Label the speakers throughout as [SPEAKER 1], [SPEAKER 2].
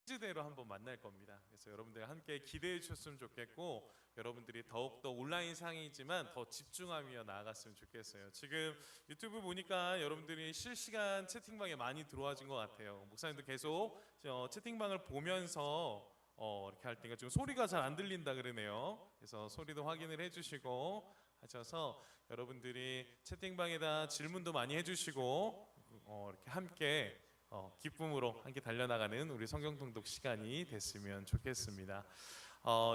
[SPEAKER 1] 시대로 한번 만날 겁니다. 그래서 여러분들 함께 기대해 주셨으면 좋겠고, 여러분들이 더욱더 온라인 상이지만 더 집중하며 나아갔으면 좋겠어요. 지금 유튜브 보니까 여러분들이 실시간 채팅방에 많이 들어와진 것 같아요. 목사님도 계속 채팅방을 보면서 이렇게 할 때가 좀 소리가 잘 안 들린다 그러네요. 그래서 소리도 확인을 해주시고 하셔서 여러분들이 채팅방에다 질문도 많이 해주시고 이렇게 함께 기쁨으로 함께 달려나가는 우리 성경 통독 시간이 됐으면 좋겠습니다.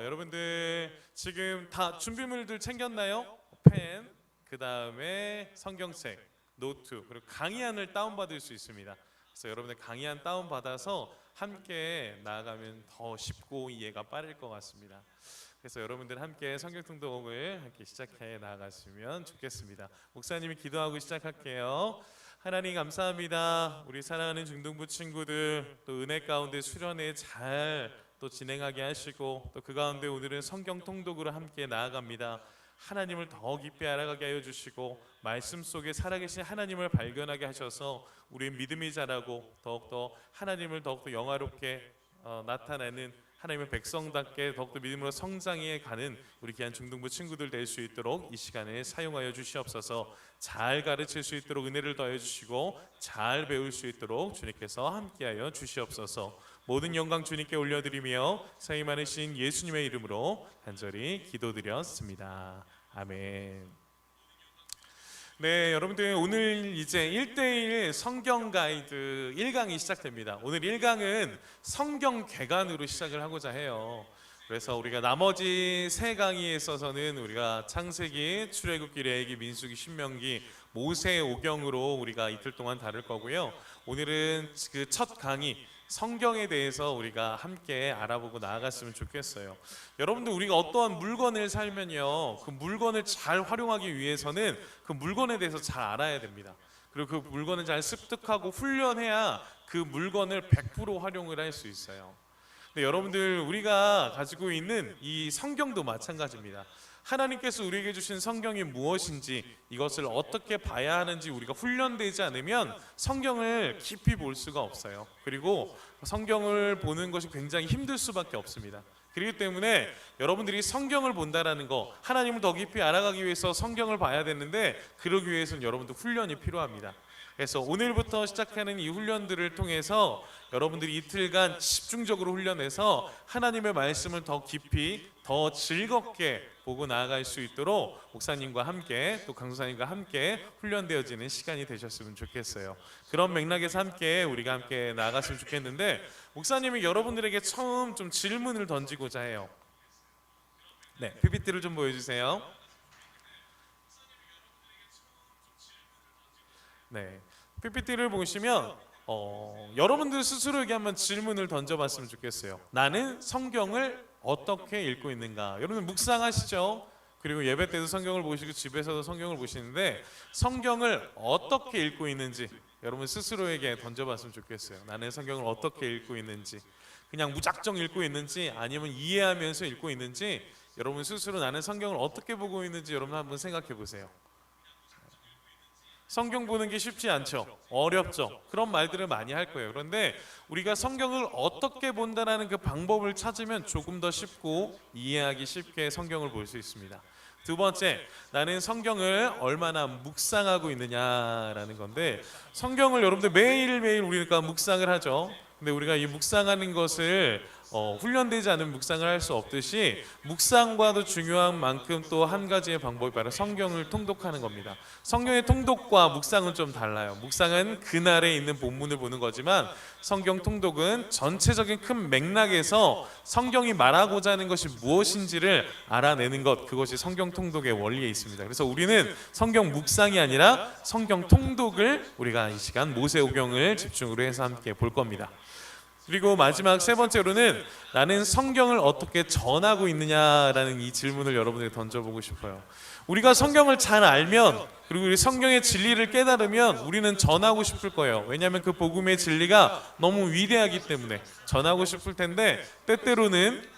[SPEAKER 1] 여러분들 지금 다 준비물들 챙겼나요? 펜, 그 다음에 성경책, 노트, 그리고 강의안을 다운받을 수 있습니다. 그래서 여러분들 강의안 다운받아서 함께 나아가면 더 쉽고 이해가 빠를 것 같습니다. 그래서 여러분들 함께 성경 통독을 함께 시작해 나아갔으면 좋겠습니다. 목사님이 기도하고 시작할게요. 하나님 감사합니다. 우리 사랑하는 중등부 친구들 또 은혜 가운데 수련회 잘 또 진행하게 하시고, 또 그 가운데 오늘은 성경 통독으로 함께 나아갑니다. 하나님을 더 깊이 알아가게 하여 주시고, 말씀 속에 살아계신 하나님을 발견하게 하셔서 우리의 믿음이 자라고 더욱더 하나님을 더욱더 영화롭게 나타내는 하나님의 백성답게 더욱더 믿음으로 성장해 가는 우리 귀한 중등부 친구들 될 수 있도록 이 시간에 사용하여 주시옵소서. 잘 가르칠 수 있도록 은혜를 더해 주시고, 잘 배울 수 있도록 주님께서 함께하여 주시옵소서. 모든 영광 주님께 올려드리며 사이 많으신 예수님의 이름으로 간절히 기도드렸습니다. 아멘. 네, 여러분들 오늘 이제 1대1 성경 가이드 1강이 시작됩니다. 오늘 1강은 성경 개관으로 시작을 하고자 해요. 그래서 우리가 나머지 세 강의에 있어서는 우리가 창세기, 출애굽기, 레위기, 민수기, 신명기, 모세오경으로 우리가 이틀 동안 다룰 거고요. 오늘은 그 첫 강의 성경에 대해서 우리가 함께 알아보고 나아갔으면 좋겠어요. 여러분들 우리가 어떠한 물건을 살면요, 그 물건을 잘 활용하기 위해서는 그 물건에 대해서 잘 알아야 됩니다. 그리고 그 물건을 잘 습득하고 훈련해야 그 물건을 100% 활용을 할 수 있어요. 근데 여러분들 우리가 가지고 있는 이 성경도 마찬가지입니다. 하나님께서 우리에게 주신 성경이 무엇인지, 이것을 어떻게 봐야 하는지 우리가 훈련되지 않으면 성경을 깊이 볼 수가 없어요. 그리고 성경을 보는 것이 굉장히 힘들 수밖에 없습니다. 그렇기 때문에 여러분들이 성경을 본다라는 거, 하나님을 더 깊이 알아가기 위해서 성경을 봐야 되는데, 그러기 위해서는 여러분들 훈련이 필요합니다. 그래서 오늘부터 시작하는 이 훈련들을 통해서 여러분들이 이틀간 집중적으로 훈련해서 하나님의 말씀을 더 깊이 더 즐겁게 보고 나아갈 수 있도록 목사님과 함께 또 강도사님과 함께 훈련되어지는 시간이 되셨으면 좋겠어요. 그런 맥락에서 함께 우리가 함께 나아갔으면 좋겠는데, 목사님이 여러분들에게 처음 좀 질문을 던지고자 해요. 네, PPT를 좀 보여주세요. 네, PPT를 보시면 여러분들 스스로에게 한번 질문을 던져봤으면 좋겠어요. 나는 성경을 어떻게 읽고 있는가? 여러분 묵상하시죠? 그리고 예배 때도 성경을 보시고 집에서도 성경을 보시는데, 성경을 어떻게 읽고 있는지 여러분 스스로에게 던져봤으면 좋겠어요. 나는 성경을 어떻게 읽고 있는지, 그냥 무작정 읽고 있는지 아니면 이해하면서 읽고 있는지, 여러분 스스로 나는 성경을 어떻게 보고 있는지 여러분 한번 생각해 보세요. 성경 보는 게 쉽지 않죠. 어렵죠. 그런 말들을 많이 할 거예요. 그런데 우리가 성경을 어떻게 본다라는 그 방법을 찾으면 조금 더 쉽고 이해하기 쉽게 성경을 볼 수 있습니다. 두 번째, 나는 성경을 얼마나 묵상하고 있느냐라는 건데, 성경을 여러분들 매일매일 우리가 묵상을 하죠. 근데 우리가 이 묵상하는 것을 훈련되지 않은 묵상을 할 수 없듯이, 묵상과도 중요한 만큼 또 한 가지의 방법이 바로 성경을 통독하는 겁니다. 성경의 통독과 묵상은 좀 달라요. 묵상은 그날에 있는 본문을 보는 거지만, 성경 통독은 전체적인 큰 맥락에서 성경이 말하고자 하는 것이 무엇인지를 알아내는 것, 그것이 성경 통독의 원리에 있습니다. 그래서 우리는 성경 묵상이 아니라 성경 통독을 우리가 이 시간 모세오경을 집중으로 해서 함께 볼 겁니다. 그리고 마지막 세 번째로는 나는 성경을 어떻게 전하고 있느냐라는 이 질문을 여러분에게 던져보고 싶어요. 우리가 성경을 잘 알면, 그리고 우리 성경의 진리를 깨달으면 우리는 전하고 싶을 거예요. 왜냐하면 그 복음의 진리가 너무 위대하기 때문에 전하고 싶을 텐데, 때때로는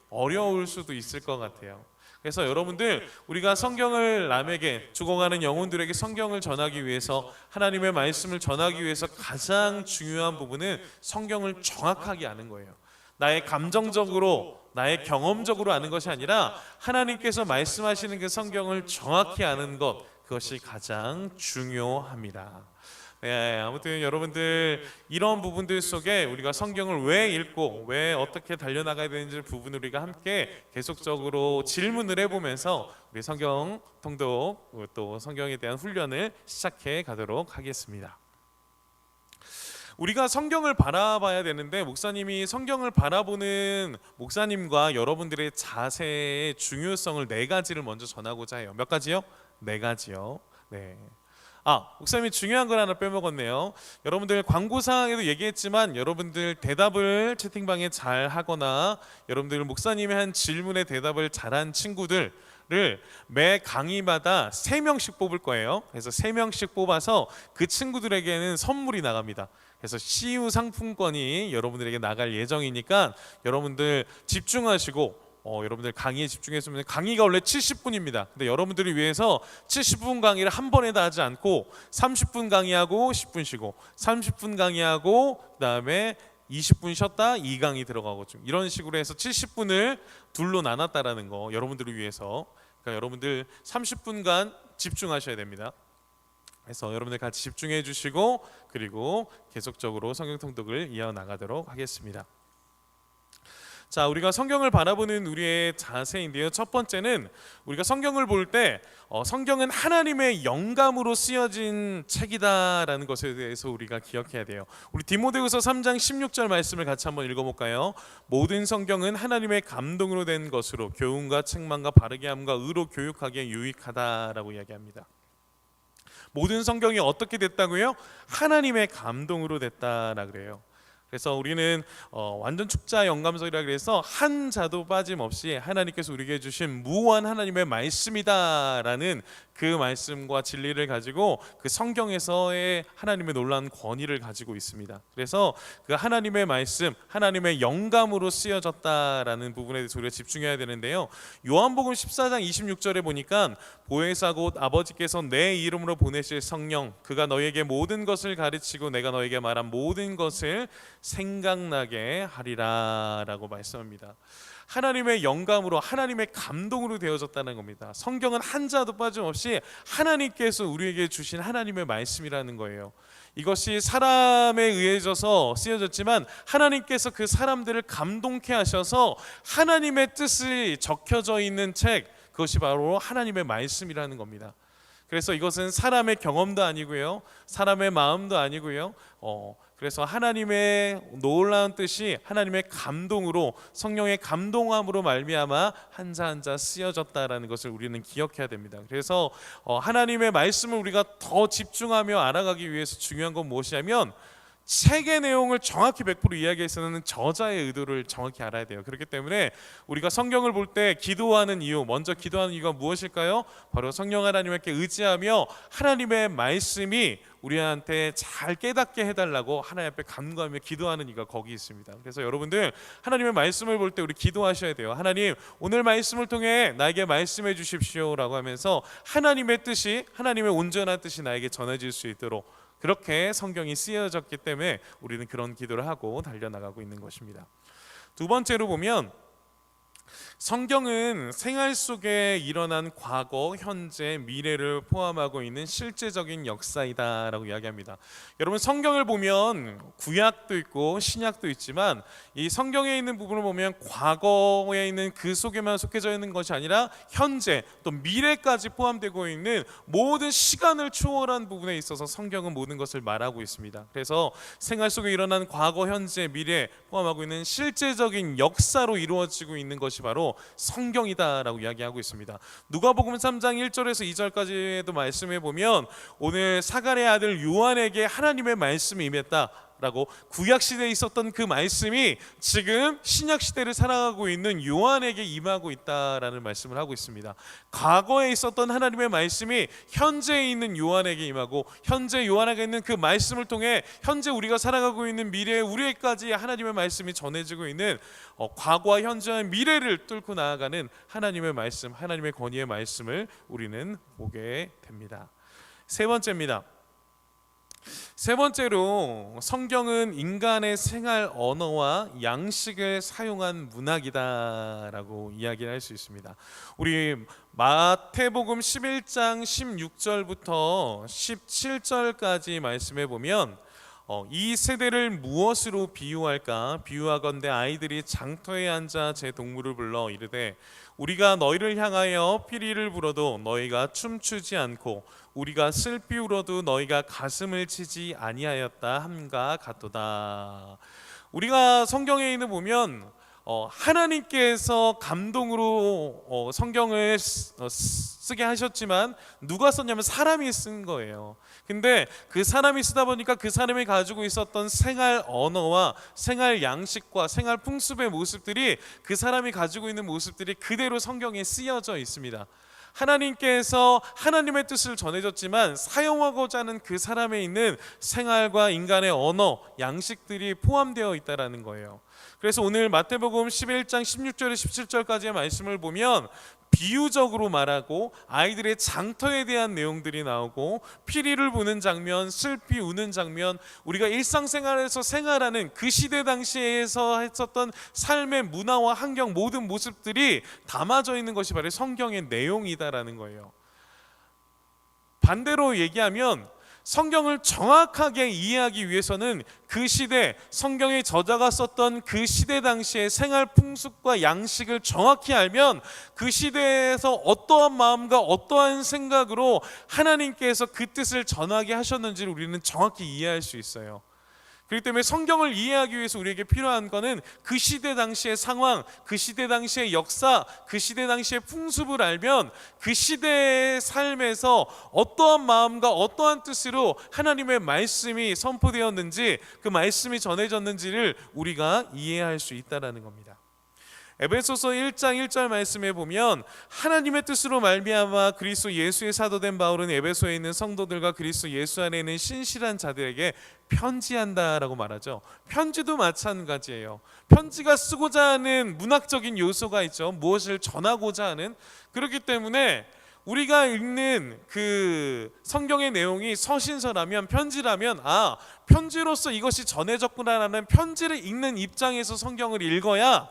[SPEAKER 1] 어려울 수도 있을 것 같아요. 그래서 여러분들 우리가 성경을 남에게 죽어가는 영혼들에게 성경을 전하기 위해서 하나님의 말씀을 전하기 위해서 가장 중요한 부분은 성경을 정확하게 아는 거예요. 나의 감정적으로 나의 경험적으로 아는 것이 아니라 하나님께서 말씀하시는 그 성경을 정확히 아는 것, 그것이 가장 중요합니다. 네, 아무튼 여러분들 이런 부분들 속에 우리가 성경을 왜 읽고 왜 어떻게 달려나가야 되는지 부분을 우리가 함께 계속적으로 질문을 해보면서 우리 성경 통독 또 성경에 대한 훈련을 시작해 가도록 하겠습니다. 우리가 성경을 바라봐야 되는데 목사님이 성경을 바라보는 목사님과 여러분들의 자세의 중요성을 4가지를 먼저 전하고자 해요. 몇 가지요? 4가지요. 네. 목사님이 중요한 걸 하나 빼먹었네요. 여러분들 광고사항에도 얘기했지만 여러분들 대답을 채팅방에 잘 하거나 여러분들 목사님이 한 질문에 대답을 잘한 친구들을 매 강의마다 3명씩 뽑을 거예요. 그래서 3명씩 뽑아서 그 친구들에게는 선물이 나갑니다. 그래서 CU 상품권이 여러분들에게 나갈 예정이니까 여러분들 집중하시고 여러분들 강의에 집중했으면 강의가 원래 70분입니다. 근데 여러분들을 위해서 70분 강의를 한 번에 다 하지 않고 30분 강의하고 10분 쉬고 30분 강의하고 그다음에 20분 쉬었다 2강의 들어가고 좀 이런 식으로 해서 70분을 둘로 나눴다라는 거 여러분들을 위해서. 그러니까 여러분들 30분간 집중하셔야 됩니다. 그래서 여러분들 같이 집중해 주시고 그리고 계속적으로 성경 통독을 이어나가도록 하겠습니다. 자, 우리가 성경을 바라보는 우리의 자세인데요. 첫 번째는 우리가 성경을 볼 때 성경은 하나님의 영감으로 쓰여진 책이다라는 것에 대해서 우리가 기억해야 돼요. 우리 디모데후서 3장 16절 말씀을 같이 한번 읽어볼까요? 모든 성경은 하나님의 감동으로 된 것으로 교훈과 책망과 바르게 함과 의로 교육하기에 유익하다라고 이야기합니다. 모든 성경이 어떻게 됐다고요? 하나님의 감동으로 됐다라 그래요. 그래서 우리는 완전 축자 영감서이라 그래서 한 자도 빠짐없이 하나님께서 우리에게 주신 무한 하나님의 말씀이다라는 그 말씀과 진리를 가지고 그 성경에서의 하나님의 놀라운 권위를 가지고 있습니다. 그래서 그 하나님의 말씀, 하나님의 영감으로 쓰여졌다라는 부분에 대해서 우리가 집중해야 되는데요. 요한복음 14장 26절에 보니까 보혜사 곧 아버지께서 내 이름으로 보내실 성령, 그가 너에게 모든 것을 가르치고 내가 너에게 말한 모든 것을 생각나게 하리라 라고 말씀합니다. 하나님의 영감으로 하나님의 감동으로 되어졌다는 겁니다. 성경은 한 자도 빠짐없이 하나님께서 우리에게 주신 하나님의 말씀이라는 거예요. 이것이 사람에 의해져서 쓰여졌지만 하나님께서 그 사람들을 감동케 하셔서 하나님의 뜻이 적혀져 있는 책, 그것이 바로 하나님의 말씀이라는 겁니다. 그래서 이것은 사람의 경험도 아니고요, 사람의 마음도 아니고요, 그래서 하나님의 놀라운 뜻이 하나님의 감동으로 성령의 감동함으로 말미암아 한자 한자 쓰여졌다라는 것을 우리는 기억해야 됩니다. 그래서 하나님의 말씀을 우리가 더 집중하며 알아가기 위해서 중요한 건 무엇이냐면 책의 내용을 정확히 100% 이야기해서는 저자의 의도를 정확히 알아야 돼요. 그렇기 때문에 우리가 성경을 볼 때 기도하는 이유, 먼저 기도하는 이유가 무엇일까요? 바로 성령 하나님께 의지하며 하나님의 말씀이 우리한테 잘 깨닫게 해달라고 하나님 앞에 간구하며 기도하는 이유가 거기 있습니다. 그래서 여러분들 하나님의 말씀을 볼 때 우리 기도하셔야 돼요. 하나님, 오늘 말씀을 통해 나에게 말씀해 주십시오 라고 하면서 하나님의 뜻이, 하나님의 온전한 뜻이 나에게 전해질 수 있도록, 그렇게 성경이 쓰여졌기 때문에 우리는 그런 기도를 하고 달려나가고 있는 것입니다. 두 번째로 보면 성경은 생활 속에 일어난 과거, 현재, 미래를 포함하고 있는 실제적인 역사이다라고 이야기합니다. 여러분, 성경을 보면 구약도 있고 신약도 있지만 이 성경에 있는 부분을 보면 과거에 있는 그 속에만 속해져 있는 것이 아니라 현재 또 미래까지 포함되고 있는 모든 시간을 초월한 부분에 있어서 성경은 모든 것을 말하고 있습니다. 그래서 생활 속에 일어난 과거, 현재, 미래 포함하고 있는 실제적인 역사로 이루어지고 있는 것이 바로 성경이다라고 이야기하고 있습니다. 누가복음 3장 1절에서 2절까지도 말씀해 보면 오늘 사가랴의 아들 요한에게 하나님의 말씀이 임했다. 라고 구약 시대에 있었던 그 말씀이 지금 신약 시대를 살아가고 있는 요한에게 임하고 있다라는 말씀을 하고 있습니다. 과거에 있었던 하나님의 말씀이 현재에 있는 요한에게 임하고 현재 요한에게 있는 그 말씀을 통해 현재 우리가 살아가고 있는 미래에 우리에게까지 하나님의 말씀이 전해지고 있는 과거와 현재와 미래를 뚫고 나아가는 하나님의 말씀, 하나님의 권위의 말씀을 우리는 보게 됩니다. 세 번째입니다. 세 번째로 성경은 인간의 생활 언어와 양식을 사용한 문학이다라고 이야기를 할 수 있습니다. 우리 마태복음 11장 16절부터 17절까지 말씀해 보면 이 세대를 무엇으로 비유할까? 비유하건대 아이들이 장터에 앉아 제 동물을 불러 이르되 우리가 너희를 향하여 피리를 불어도 너희가 춤추지 않고 우리가 슬피 울어도 너희가 가슴을 치지 아니하였다 함과 같도다. 우리가 성경에 있는 보면 하나님께서 감동으로 성경을 쓰게 하셨지만 누가 썼냐면 사람이 쓴 거예요. 근데 그 사람이 쓰다 보니까 그 사람이 가지고 있었던 생활 언어와 생활 양식과 생활 풍습의 모습들이 그 사람이 가지고 있는 모습들이 그대로 성경에 쓰여져 있습니다. 하나님께서 하나님의 뜻을 전해줬지만 사용하고자 하는 그 사람에 있는 생활과 인간의 언어, 양식들이 포함되어 있다는 거예요. 그래서 오늘 마태복음 11장 16절에 17절까지의 말씀을 보면 비유적으로 말하고 아이들의 장터에 대한 내용들이 나오고 피리를 부는 장면, 슬피 우는 장면, 우리가 일상생활에서 생활하는 그 시대 당시에서 했었던 삶의 문화와 환경 모든 모습들이 담아져 있는 것이 바로 성경의 내용이다라는 거예요. 반대로 얘기하면 성경을 정확하게 이해하기 위해서는 그 시대 성경의 저자가 썼던 그 시대 당시의 생활 풍습과 양식을 정확히 알면 그 시대에서 어떠한 마음과 어떠한 생각으로 하나님께서 그 뜻을 전하게 하셨는지를 우리는 정확히 이해할 수 있어요. 그렇기 때문에 성경을 이해하기 위해서 우리에게 필요한 것은 그 시대 당시의 상황, 그 시대 당시의 역사, 그 시대 당시의 풍습을 알면 그 시대의 삶에서 어떠한 마음과 어떠한 뜻으로 하나님의 말씀이 선포되었는지 그 말씀이 전해졌는지를 우리가 이해할 수 있다는 겁니다. 에베소서 1장 1절 말씀에 보면 하나님의 뜻으로 말미암아 그리스도 예수의 사도된 바울은 에베소에 있는 성도들과 그리스도 예수 안에 있는 신실한 자들에게 편지한다라고 말하죠. 편지도 마찬가지예요. 편지가 쓰고자 하는 문학적인 요소가 있죠. 무엇을 전하고자 하는. 그렇기 때문에 우리가 읽는 그 성경의 내용이 서신서라면 편지라면 편지로서 이것이 전해졌구나라는 편지를 읽는 입장에서 성경을 읽어야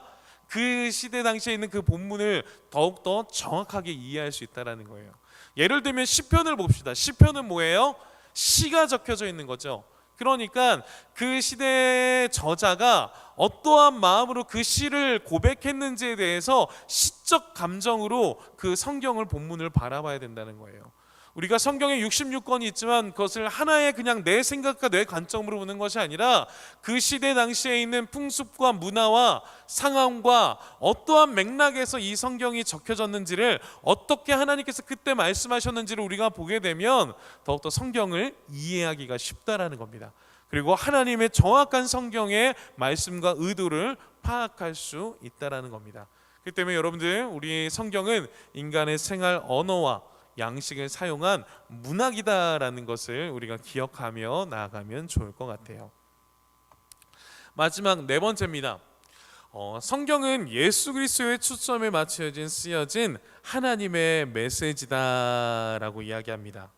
[SPEAKER 1] 그 시대 당시에 있는 그 본문을 더욱더 정확하게 이해할 수 있다는 거예요. 예를 들면 시편을 봅시다. 시편은 뭐예요? 시가 적혀져 있는 거죠. 그러니까 그 시대의 저자가 어떠한 마음으로 그 시를 고백했는지에 대해서 시적 감정으로 그 성경을 본문을 바라봐야 된다는 거예요. 우리가 성경에 66권이 있지만 그것을 하나의 그냥 내 생각과 내 관점으로 보는 것이 아니라 그 시대 당시에 있는 풍습과 문화와 상황과 어떠한 맥락에서 이 성경이 적혀졌는지를 어떻게 하나님께서 그때 말씀하셨는지를 우리가 보게 되면 더욱더 성경을 이해하기가 쉽다라는 겁니다. 그리고 하나님의 정확한 성경의 말씀과 의도를 파악할 수 있다라는 겁니다. 그렇기 때문에 여러분들 우리 성경은 인간의 생활 언어와 양식을 사용한 문학이다라는 것을 우리가 기억하며 나아가면 좋을 것 같아요. 마지막 네 번째입니다. 성경은 예수 그리스도의 초점에 맞춰진 쓰여진 하나님의 메시지다라고 이야기합니다.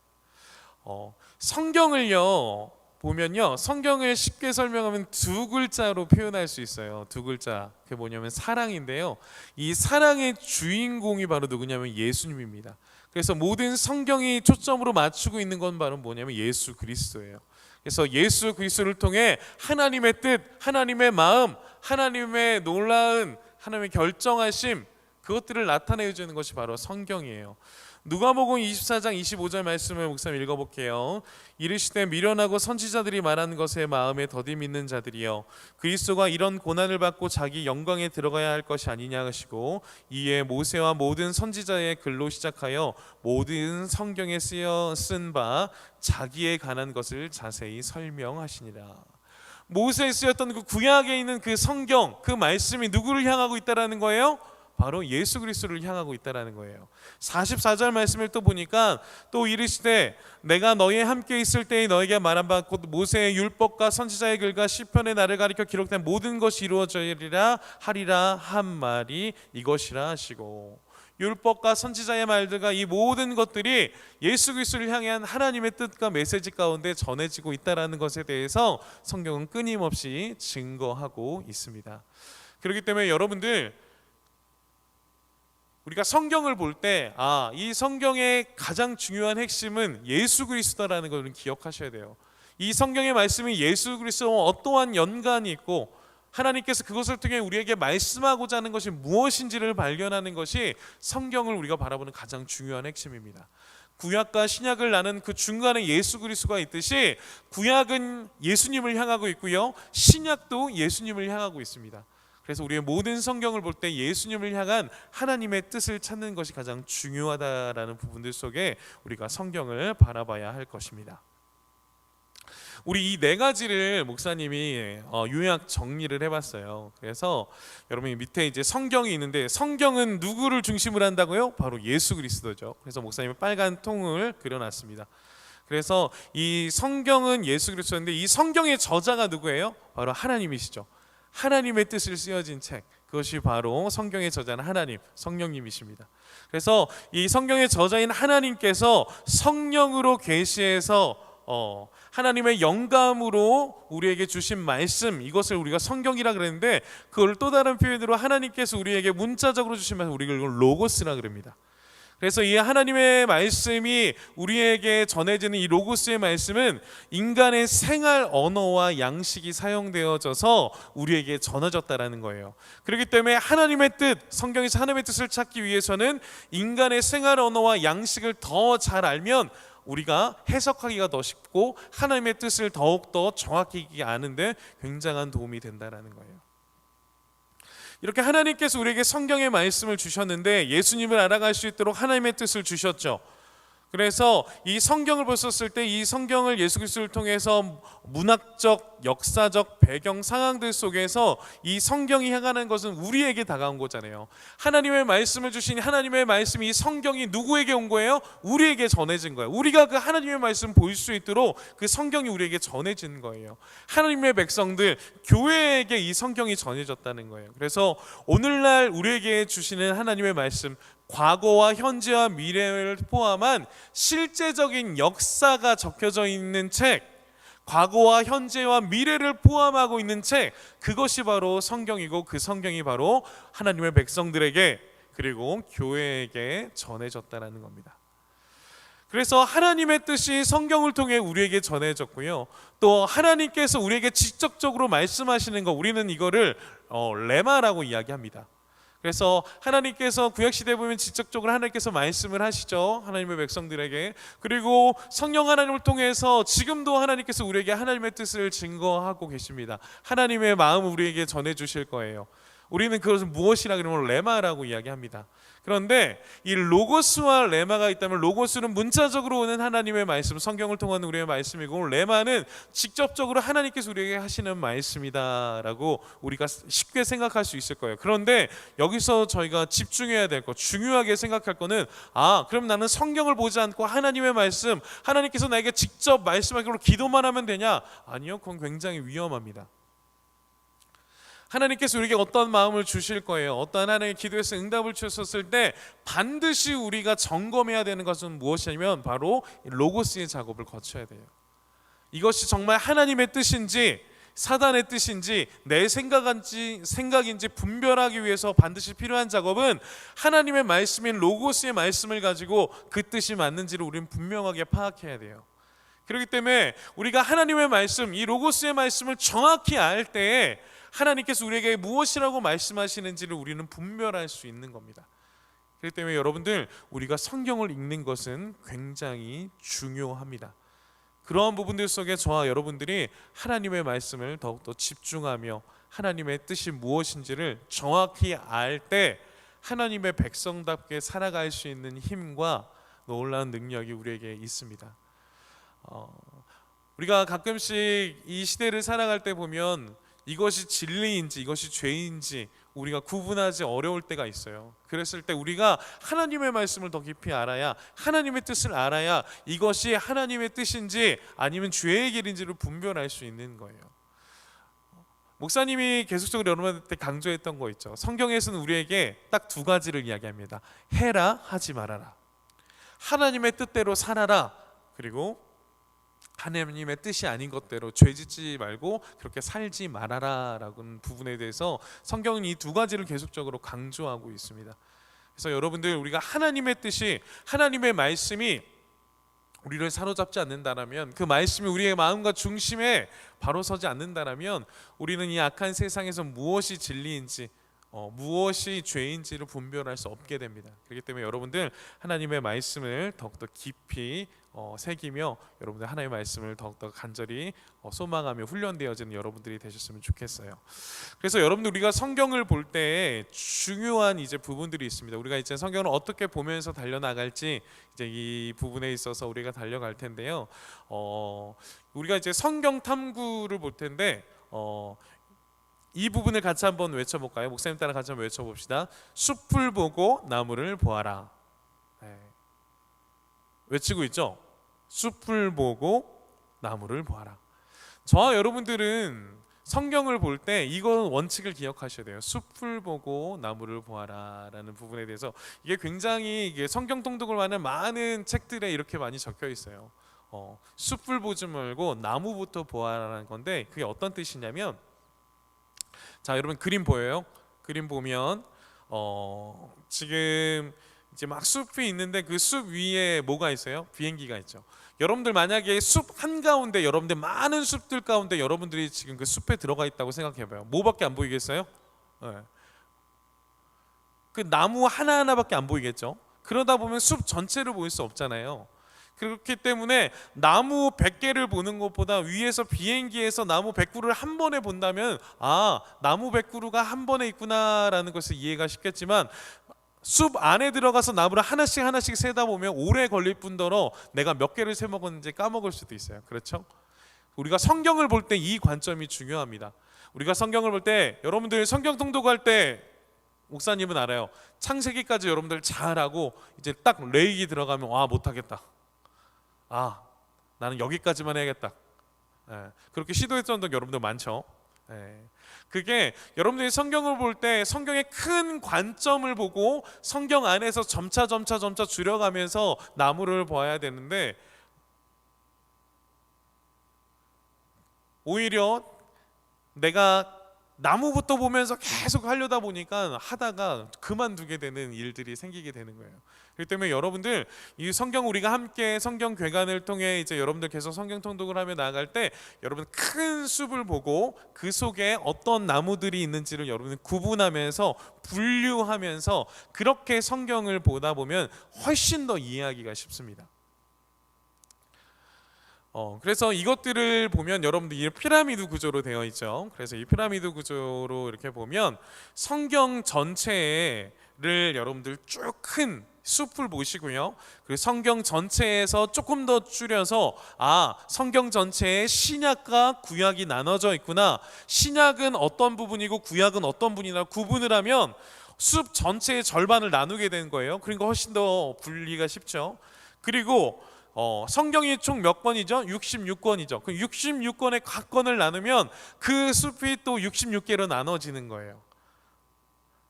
[SPEAKER 1] 성경을요 보면요, 성경을 쉽게 설명하면 두 글자로 표현할 수 있어요. 두 글자. 그게 뭐냐면 사랑인데요. 이 사랑의 주인공이 바로 누구냐면 예수님입니다. 그래서 모든 성경이 초점으로 맞추고 있는 건 바로 뭐냐면 예수 그리스도예요. 그래서 예수 그리스도를 통해 하나님의 뜻, 하나님의 마음, 하나님의 놀라운 하나님의 결정하심, 그것들을 나타내 주는 것이 바로 성경이에요. 누가복음 24장 25절 말씀을 목사님 읽어볼게요. 이르시되 미련하고 선지자들이 말하는 것에 마음에 더디 믿는 자들이여, 그리스도가 이런 고난을 받고 자기 영광에 들어가야 할 것이 아니냐 하시고, 이에 모세와 모든 선지자의 글로 시작하여 모든 성경에 쓰여 쓴 바 자기에 관한 것을 자세히 설명하시니라. 모세에 쓰였던 그 구약에 있는 그 성경, 그 말씀이 누구를 향하고 있다라는 거예요? 바로 예수 그리스도를 향하고 있다라는 거예요. 44절 말씀을 또 보니까 또 이르시되 내가 너희와 함께 있을 때에 너에게 말한 바 곧 모세의 율법과 선지자의 글과 시편의 나를 가리켜 기록된 모든 것이 이루어지리라 하리라 한 말이 이것이라 하시고, 율법과 선지자의 말들과 이 모든 것들이 예수 그리스도를 향한 하나님의 뜻과 메시지 가운데 전해지고 있다라는 것에 대해서 성경은 끊임없이 증거하고 있습니다. 그렇기 때문에 여러분들, 우리가 성경을 볼 때 이 성경의 가장 중요한 핵심은 예수 그리스도라는 것을 기억하셔야 돼요. 이 성경의 말씀이 예수 그리스도와 어떠한 연관이 있고 하나님께서 그것을 통해 우리에게 말씀하고자 하는 것이 무엇인지를 발견하는 것이 성경을 우리가 바라보는 가장 중요한 핵심입니다. 구약과 신약을 나눈 그 중간에 예수 그리스도가 있듯이 구약은 예수님을 향하고 있고요, 신약도 예수님을 향하고 있습니다. 그래서 우리의 모든 성경을 볼 때 예수님을 향한 하나님의 뜻을 찾는 것이 가장 중요하다라는 부분들 속에 우리가 성경을 바라봐야 할 것입니다. 우리 이 네 가지를 목사님이 요약 정리를 해봤어요. 그래서 여러분이 밑에 이제 성경이 있는데, 성경은 누구를 중심으로 한다고요? 바로 예수 그리스도죠. 그래서 목사님이 빨간 통을 그려놨습니다. 그래서 이 성경은 예수 그리스도인데 이 성경의 저자가 누구예요? 바로 하나님이시죠. 하나님의 뜻을 쓰여진 책, 그것이 바로 성경의 저자는 하나님, 성령님이십니다. 그래서 이 성경의 저자인 하나님께서 성령으로 계시해서 하나님의 영감으로 우리에게 주신 말씀, 이것을 우리가 성경이라 그랬는데, 그걸 또 다른 표현으로 하나님께서 우리에게 문자적으로 주신 말씀, 우리가 이걸 로고스라 그럽니다. 그래서 이 하나님의 말씀이 우리에게 전해지는 이 로고스의 말씀은 인간의 생활 언어와 양식이 사용되어져서 우리에게 전해졌다라는 거예요. 그렇기 때문에 하나님의 뜻, 성경에서 하나님의 뜻을 찾기 위해서는 인간의 생활 언어와 양식을 더 잘 알면 우리가 해석하기가 더 쉽고 하나님의 뜻을 더욱더 정확히 아는데 굉장한 도움이 된다라는 거예요. 이렇게 하나님께서 우리에게 성경의 말씀을 주셨는데 예수님을 알아갈 수 있도록 하나님의 뜻을 주셨죠. 그래서 이 성경을 보셨을 때 이 성경을 예수 그리스도를 통해서 문학적, 역사적 배경 상황들 속에서 이 성경이 향하는 것은 우리에게 다가온 거잖아요. 하나님의 말씀을 주신 하나님의 말씀이 이 성경이 누구에게 온 거예요? 우리에게 전해진 거예요. 우리가 그 하나님의 말씀 볼 수 있도록 그 성경이 우리에게 전해진 거예요. 하나님의 백성들, 교회에게 이 성경이 전해졌다는 거예요. 그래서 오늘날 우리에게 주시는 하나님의 말씀, 과거와 현재와 미래를 포함한 실제적인 역사가 적혀져 있는 책, 과거와 현재와 미래를 포함하고 있는 책, 그것이 바로 성경이고 그 성경이 바로 하나님의 백성들에게 그리고 교회에게 전해졌다는 겁니다. 그래서 하나님의 뜻이 성경을 통해 우리에게 전해졌고요, 또 하나님께서 우리에게 직접적으로 말씀하시는 거, 우리는 이거를 레마라고 이야기합니다. 그래서 하나님께서 구약시대에 보면 직접적으로 하나님께서 말씀을 하시죠, 하나님의 백성들에게. 그리고 성령 하나님을 통해서 지금도 하나님께서 우리에게 하나님의 뜻을 증거하고 계십니다. 하나님의 마음을 우리에게 전해주실 거예요. 우리는 그것을 무엇이라 그러면 레마라고 이야기합니다. 그런데 이 로고스와 레마가 있다면, 로고스는 문자적으로 오는 하나님의 말씀, 성경을 통한 우리의 말씀이고, 레마는 직접적으로 하나님께서 우리에게 하시는 말씀이다라고 우리가 쉽게 생각할 수 있을 거예요. 그런데 여기서 저희가 집중해야 될 것, 중요하게 생각할 거는, 그럼 나는 성경을 보지 않고 하나님의 말씀, 하나님께서 나에게 직접 말씀하기로 기도만 하면 되냐? 아니요, 그건 굉장히 위험합니다. 하나님께서 우리에게 어떤 마음을 주실 거예요. 어떤 하나님의 기도에서 응답을 주셨을 때 반드시 우리가 점검해야 되는 것은 무엇이냐면 바로 로고스의 작업을 거쳐야 돼요. 이것이 정말 하나님의 뜻인지 사단의 뜻인지 내 생각인지 분별하기 위해서 반드시 필요한 작업은 하나님의 말씀인 로고스의 말씀을 가지고 그 뜻이 맞는지를 우리는 분명하게 파악해야 돼요. 그렇기 때문에 우리가 하나님의 말씀, 이 로고스의 말씀을 정확히 알 때에 하나님께서 우리에게 무엇이라고 말씀하시는지를 우리는 분별할 수 있는 겁니다. 그렇기 때문에 여러분들, 우리가 성경을 읽는 것은 굉장히 중요합니다. 그러한 부분들 속에 저와 여러분들이 하나님의 말씀을 더욱더 집중하며 하나님의 뜻이 무엇인지를 정확히 알 때 하나님의 백성답게 살아갈 수 있는 힘과 놀라운 능력이 우리에게 있습니다. 우리가 가끔씩 이 시대를 살아갈 때 보면 이것이 진리인지 이것이 죄인지 우리가 구분하지 어려울 때가 있어요. 그랬을 때 우리가 하나님의 말씀을 더 깊이 알아야, 하나님의 뜻을 알아야 이것이 하나님의 뜻인지 아니면 죄의 길인지를 분별할 수 있는 거예요. 목사님이 계속적으로 여러분한테 강조했던 거 있죠. 성경에서는 우리에게 딱 두 가지를 이야기합니다. 해라, 하지 말아라. 하나님의 뜻대로 살아라. 그리고 하나님의 뜻이 아닌 것대로 죄짓지 말고 그렇게 살지 말아라 라는 부분에 대해서 성경은 이 두 가지를 계속적으로 강조하고 있습니다. 그래서 여러분들, 우리가 하나님의 뜻이, 하나님의 말씀이 우리를 사로잡지 않는다라면, 그 말씀이 우리의 마음과 중심에 바로 서지 않는다라면 우리는 이 악한 세상에서 무엇이 진리인지 무엇이 죄인지를 분별할 수 없게 됩니다. 그렇기 때문에 여러분들 하나님의 말씀을 더욱더 깊이 새기며 여러분들 하나님의 말씀을 더욱더 간절히 소망하며 훈련되어지는 여러분들이 되셨으면 좋겠어요. 그래서 여러분들, 우리가 성경을 볼 때 중요한 이제 부분들이 있습니다. 우리가 이제 성경을 어떻게 보면서 달려나갈지 이제 이 부분에 있어서 우리가 달려갈 텐데요. 우리가 이제 성경 탐구를 볼 텐데 이 부분을 같이 한번 외쳐볼까요? 목사님 따라 같이 한번 외쳐봅시다. 숲을 보고 나무를 보아라. 네. 외치고 있죠? 숲을 보고 나무를 보아라. 저와 여러분들은 성경을 볼 때 이건 원칙을 기억하셔야 돼요. 숲을 보고 나무를 보아라 라는 부분에 대해서 이게 굉장히 이게 성경 통독을 하는 많은 책들에 이렇게 많이 적혀 있어요. 숲을 보지 말고 나무부터 보아라는 건데, 그게 어떤 뜻이냐면, 자, 여러분 그림 보여요? 그림 보면 지금 이제 막 숲이 있는데 그 숲 위에 뭐가 있어요? 비행기가 있죠. 여러분들 만약에 숲 한가운데, 여러분들 많은 숲들 가운데 여러분들이 지금 그 숲에 들어가 있다고 생각해봐요. 뭐밖에 안 보이겠어요? 네. 그 나무 하나하나밖에 안 보이겠죠. 그러다 보면 숲 전체를 보일 수 없잖아요. 그렇기 때문에 나무 100개를 보는 것보다 위에서 비행기에서 나무 100그루를 한 번에 본다면, 아, 나무 100그루가 한 번에 있구나라는 것을 이해가 쉽겠지만, 숲 안에 들어가서 나무를 하나씩 하나씩 세다 보면 오래 걸릴 뿐더러 내가 몇 개를 세 먹었는지 까먹을 수도 있어요. 그렇죠? 우리가 성경을 볼 때 이 관점이 중요합니다. 우리가 성경을 볼 때, 여러분들 성경 통독할 때 목사님은 알아요. 창세기까지 여러분들 잘하고 이제 딱 레위기 들어가면 와, 못하겠다. 아, 나는 여기까지만 해야겠다. 그렇게 시도했던 적 여러분들 많죠. 그게 여러분들이 성경을 볼 때 성경의 큰 관점을 보고 성경 안에서 점차 줄여가면서 나무를 봐야 되는데, 오히려 내가 나무부터 보면서 계속 하려다 보니까 하다가 그만두게 되는 일들이 생기게 되는 거예요. 그렇기 때문에 여러분들, 이 성경, 우리가 함께 성경 괴간을 통해 이제 여러분들 계속 성경 통독을 하며 나아갈 때 여러분 큰 숲을 보고 그 속에 어떤 나무들이 있는지를 여러분 구분하면서 분류하면서 그렇게 성경을 보다 보면 훨씬 더 이해하기가 쉽습니다. 그래서 이것들을 보면 여러분들 이 피라미드 구조로 되어 있죠. 그래서 이 피라미드 구조로 이렇게 보면 성경 전체를 여러분들 쭉 큰 숲을 보시고요. 그리고 성경 전체에서 조금 더 줄여서, 아, 성경 전체에 신약과 구약이 나눠져 있구나. 신약은 어떤 부분이고 구약은 어떤 부분이나 구분을 하면 숲 전체의 절반을 나누게 되는 거예요. 그러니까 훨씬 더 분리가 쉽죠. 그리고 성경이 총 몇 권이죠? 66권이죠. 그 66권의 각 권을 나누면 그 숲이 또 66개로 나눠지는 거예요.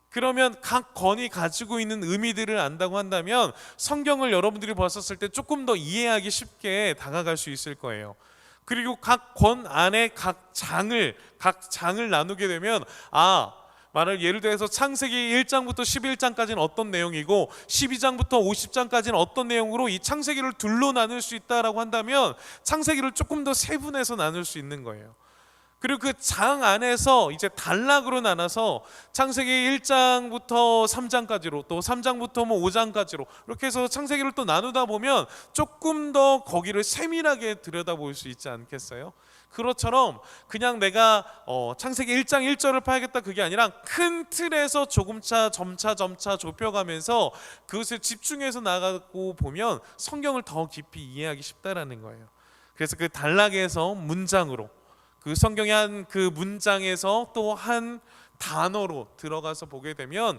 [SPEAKER 1] 그러면 각 권이 가지고 있는 의미들을 안다고 한다면 성경을 여러분들이 봤었을 때 조금 더 이해하기 쉽게 다가갈 수 있을 거예요. 그리고 각 권 안에 각 장을 나누게 되면, 아, 예를 들어서 창세기 1장부터 11장까지는 어떤 내용이고 12장부터 50장까지는 어떤 내용으로 이 창세기를 둘로 나눌 수 있다라고 한다면 창세기를 조금 더 세분해서 나눌 수 있는 거예요. 그리고 그 장 안에서 이제 단락으로 나눠서 창세기 1장부터 3장까지로, 또 3장부터 5장까지로 이렇게 해서 창세기를 또 나누다 보면 조금 더 거기를 세밀하게 들여다볼 수 있지 않겠어요? 그것처럼 그냥 내가 창세기 1장 1절을 파야겠다, 그게 아니라 큰 틀에서 점차 좁혀가면서 그것을 집중해서 나가고 보면 성경을 더 깊이 이해하기 쉽다라는 거예요. 그래서 그 단락에서 문장으로, 그 성경의 한 그 문장에서 또 한 단어로 들어가서 보게 되면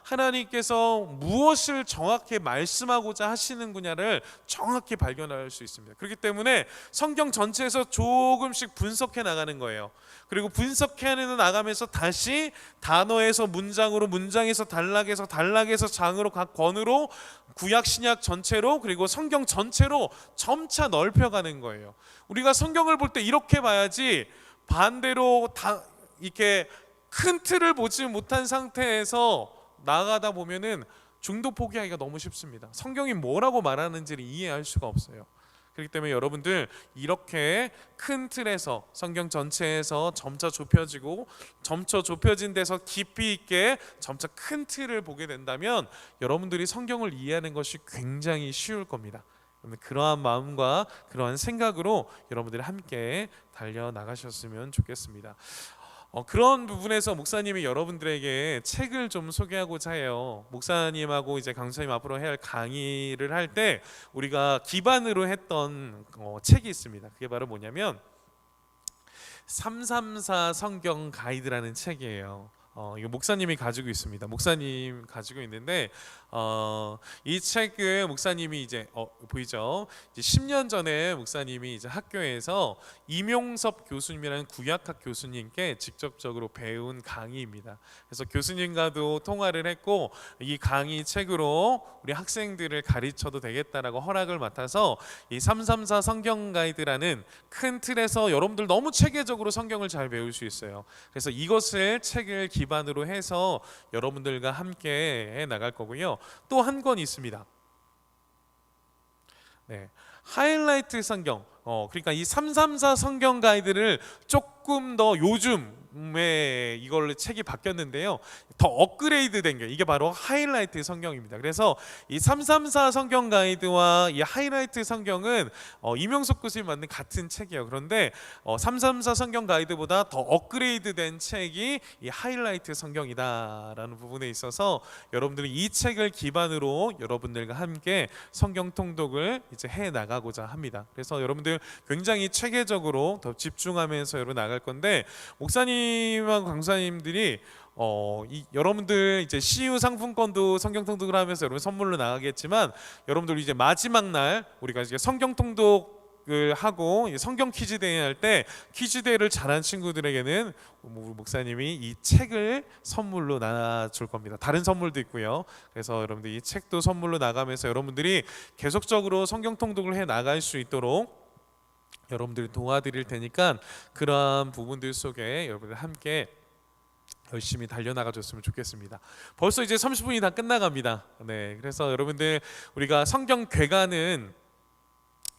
[SPEAKER 1] 하나님께서 무엇을 정확히 말씀하고자 하시는구나를 정확히 발견할 수 있습니다. 그렇기 때문에 성경 전체에서 조금씩 분석해 나가는 거예요. 그리고 분석해 나가면서 다시 단어에서 문장으로, 문장에서 단락에서, 단락에서 장으로, 각 권으로, 구약 신약 전체로, 그리고 성경 전체로 점차 넓혀가는 거예요. 우리가 성경을 볼 때 이렇게 봐야지, 반대로 이렇게 큰 틀을 보지 못한 상태에서 나가다 보면은 중도 포기하기가 너무 쉽습니다. 성경이 뭐라고 말하는지를 이해할 수가 없어요. 그렇기 때문에 여러분들 이렇게 큰 틀에서, 성경 전체에서 점차 좁혀지고, 점차 좁혀진 데서 깊이 있게 점차 큰 틀을 보게 된다면 여러분들이 성경을 이해하는 것이 굉장히 쉬울 겁니다. 그러한 마음과 그러한 생각으로 여러분들이 함께 달려나가셨으면 좋겠습니다. 그런 부분에서 목사님이 여러분들에게 책을 좀 소개하고자 해요. 목사님하고 이제 강사님 앞으로 해야 할 강의를 할 때 우리가 기반으로 했던 책이 있습니다. 그게 바로 뭐냐면 334 성경 가이드라는 책이에요. 이거 목사님이 가지고 있습니다. 목사님 가지고 있는데 이 책을 목사님이 이제 보이죠? 이제 10년 전에 목사님이 이제 학교에서 임용섭 교수님이라는 구약학 교수님께 직접적으로 배운 강의입니다. 그래서 교수님과도 통화를 했고, 이 강의 책으로 우리 학생들을 가르쳐도 되겠다라고 허락을 맡아서 이 334 성경 가이드라는 큰 틀에서 여러분들 너무 체계적으로 성경을 잘 배울 수 있어요. 그래서 이것을 책을 기반으로 해서 여러분들과 함께 해 나갈 거고요. 또 한 권 있습니다. 네, 하이라이트 성경. 그러니까 이 334 성경 가이드를 조금 더 요즘에 이걸로 책이 바뀌었는데요, 더 업그레이드된 게 이게 바로 하이라이트 성경입니다. 그래서 이 334 성경 가이드와 이 하이라이트 성경은 이명석 교수님 만든 같은 책이에요. 그런데 334 성경 가이드보다 더 업그레이드된 책이 이 하이라이트 성경이다라는 부분에 있어서 여러분들이 이 책을 기반으로 여러분들과 함께 성경 통독을 이제 해 나가고자 합니다. 그래서 여러분들 굉장히 체계적으로 더 집중하면서 여러분 나갈 건데, 목사님하고 강사님들이 여러분들 이제 CU 상품권도 성경 통독을 하면서 여러분 선물로 나가겠지만, 여러분들 이제 마지막 날 우리가 이제 성경 통독을 하고 성경 퀴즈 대회 할 때 퀴즈 대회를 잘한 친구들에게는 목사님이 이 책을 선물로 나눠줄 겁니다. 다른 선물도 있고요. 그래서 여러분들 이 책도 선물로 나가면서 여러분들이 계속적으로 성경 통독을 해 나갈 수 있도록 여러분들이 도와드릴 테니까, 그러한 부분들 속에 여러분들 함께 열심히 달려나가줬으면 좋겠습니다. 벌써 이제 30분이 다 끝나갑니다. 네, 그래서 여러분들 우리가 성경 괴가는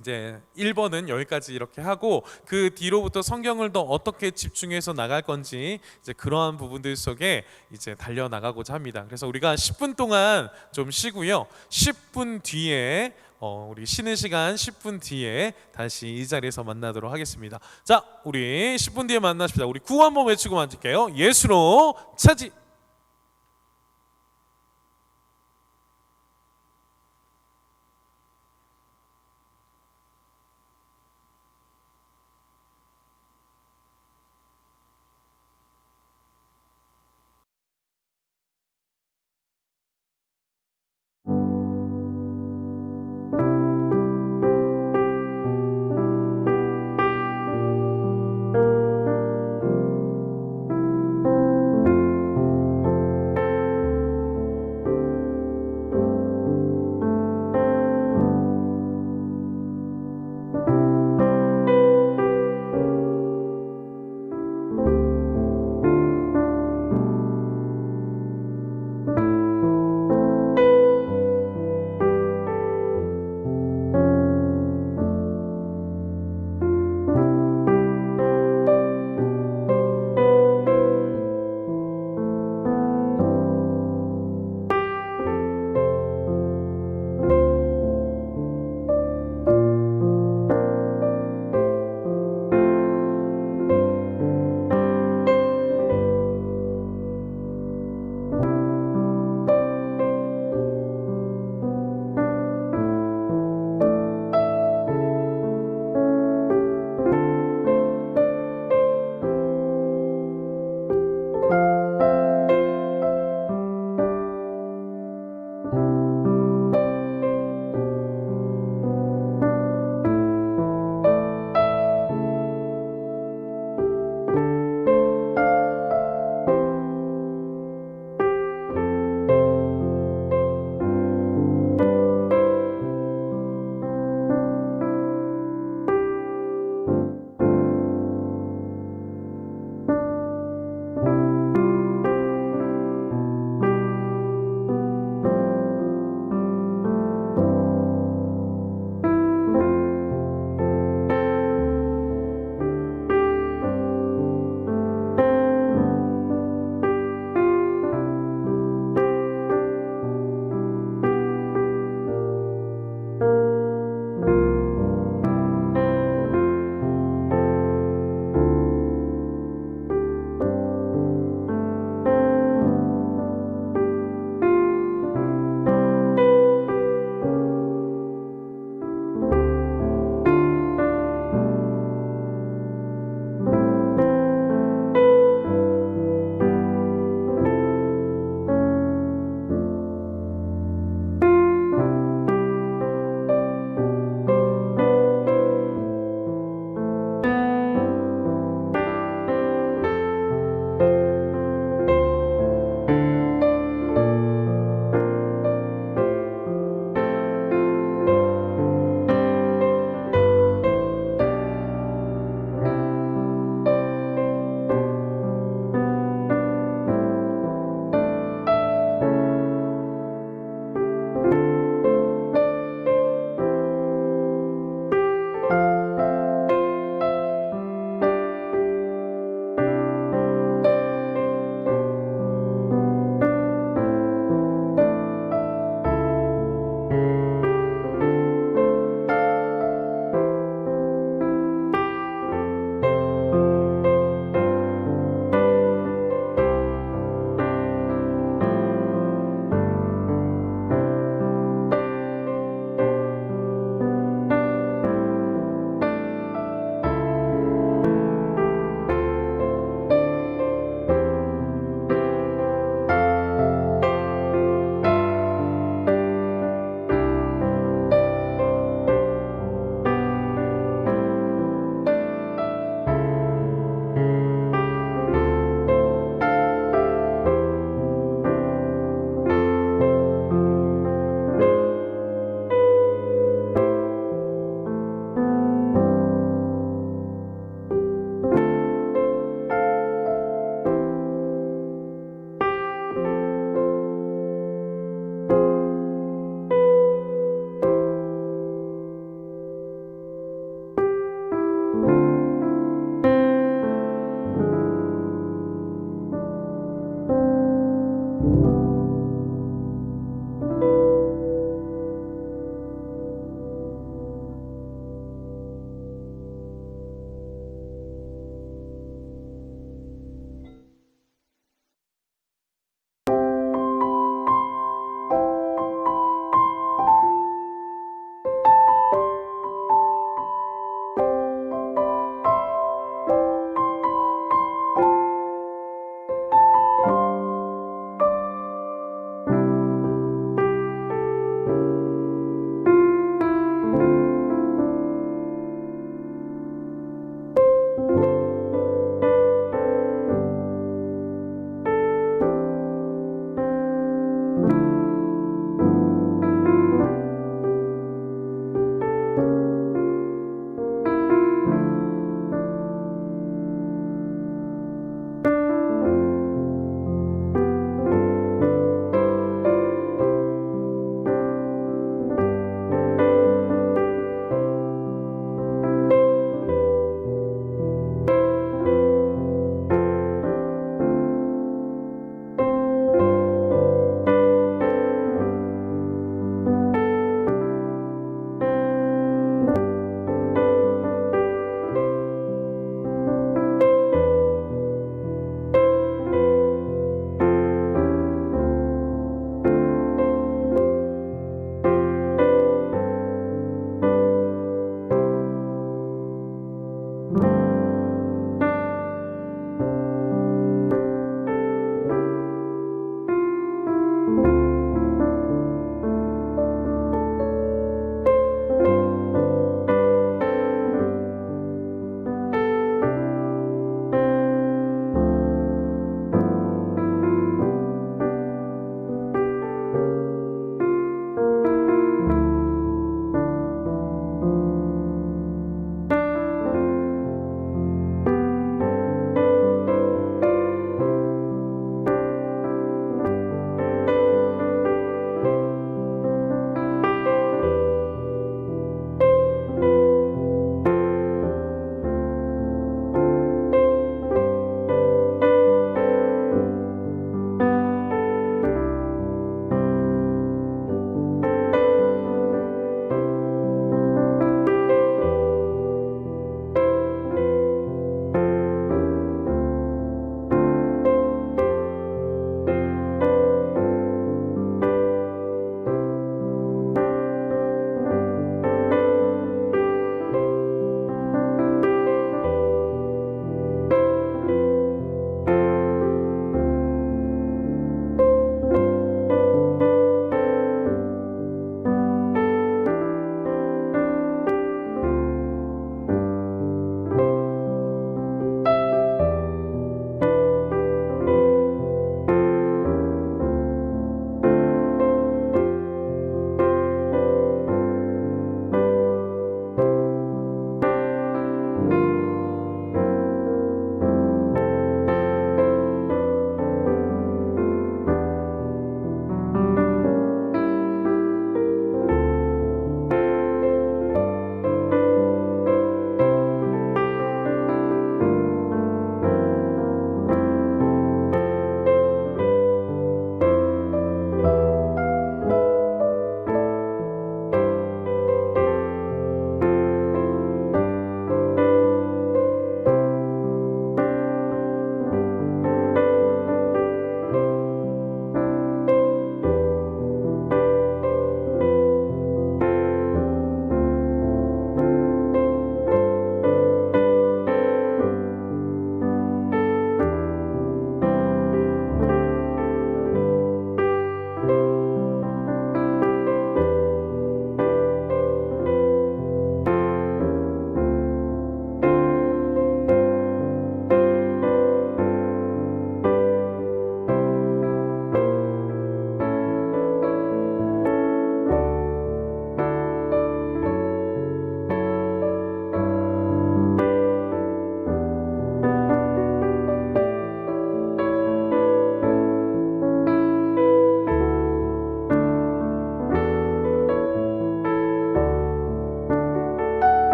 [SPEAKER 1] 이제 1번은 여기까지 이렇게 하고, 그 뒤로부터 성경을 더 어떻게 집중해서 나갈 건지 이제 그러한 부분들 속에 이제 달려나가고자 합니다. 그래서 우리가 10분 동안 좀 쉬고요, 10분 뒤에 우리 쉬는 시간 10분 뒤에 다시 이 자리에서 만나도록 하겠습니다. 자, 우리 10분 뒤에 만나십시다. 우리 구호 한번 외치고 만들게요. 예수로 차지.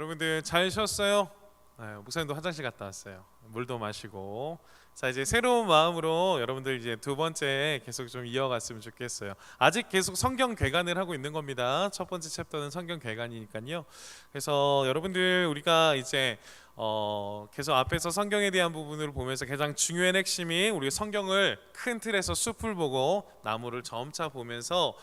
[SPEAKER 1] 여러분들 잘 쉬었어요? 목사님도 화장실 갔다 왔어요. 물도 마시고. 자, 이제 새로운 마음으로 여러분들 이제 두 번째 계속 좀 이어갔으면 좋겠어요. 아직 계속 성경 개관을 하고 있는 겁니다. 첫 번째 챕터는 성경 개관이니까요. 그래서 여러분들 우리가 이제 계속 앞에서 성경에 대한 부분을 보면서 가장 중요한 핵심이 우리 성경을 큰 틀에서 숲을 보고 나무를 점차 보면서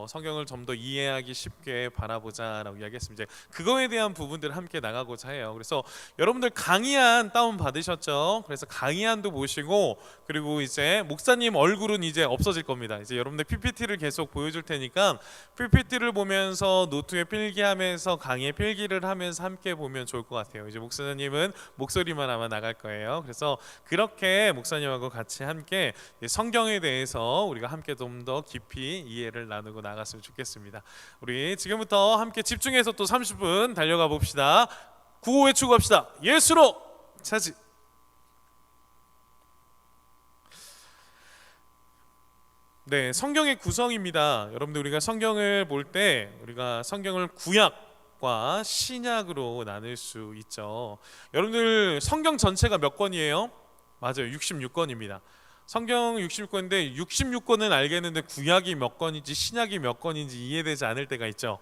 [SPEAKER 1] 성경을 좀 더 이해하기 쉽게 바라보자라고 이야기했습니다. 이제 그거에 대한 부분들을 함께 나가고자 해요. 그래서 여러분들 강의안 다운 받으셨죠? 그래서 강의안도 보시고, 그리고 이제 목사님 얼굴은 이제 없어질 겁니다. 이제 여러분들 PPT를 계속 보여줄 테니까 PPT를 보면서 노트에 필기하면서 강의에 필기를 하면서 함께 보면 좋을 것 같아요. 이제 목사님은 목소리만 아마 나갈 거예요. 그래서 그렇게 목사님하고 같이 함께 성경에 대해서 우리가 함께 좀 더 깊이 이해를 나누고 나갔으면 좋겠습니다. 우리 지금부터 함께 집중해서 또 30분 달려가 봅시다. 구호 외치고 갑시다. 예수로 차지. 네, 성경의 구성입니다. 여러분들 우리가 성경을 볼 때 우리가 성경을 구약과 신약으로 나눌 수 있죠. 여러분들 성경 전체가 몇 권이에요? 맞아요, 66권입니다. 성경 66권인데 66권은 알겠는데 구약이 몇 권인지 신약이 몇 권인지 이해되지 않을 때가 있죠.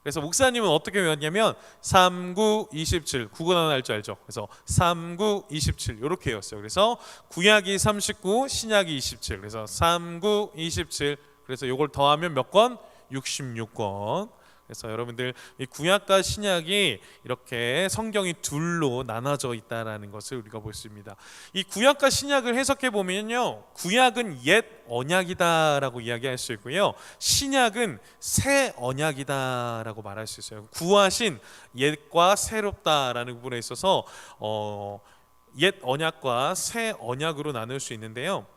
[SPEAKER 1] 그래서 목사님은 어떻게 외웠냐면 39, 27 구권 하나 할 줄 알죠. 그래서 39, 27 이렇게 외웠어요. 그래서 구약이 39, 신약이 27. 그래서 39, 27. 그래서 이걸 더하면 몇 권? 66권. 그래서 여러분들 이 구약과 신약이 이렇게 성경이 둘로 나눠져 있다라는 것을 우리가 볼 수 있습니다. 이 구약과 신약을 해석해 보면요, 구약은 옛 언약이다라고 이야기할 수 있고요, 신약은 새 언약이다라고 말할 수 있어요. 구하신 옛과 새롭다라는 부분에 있어서 옛 언약과 새 언약으로 나눌 수 있는데요.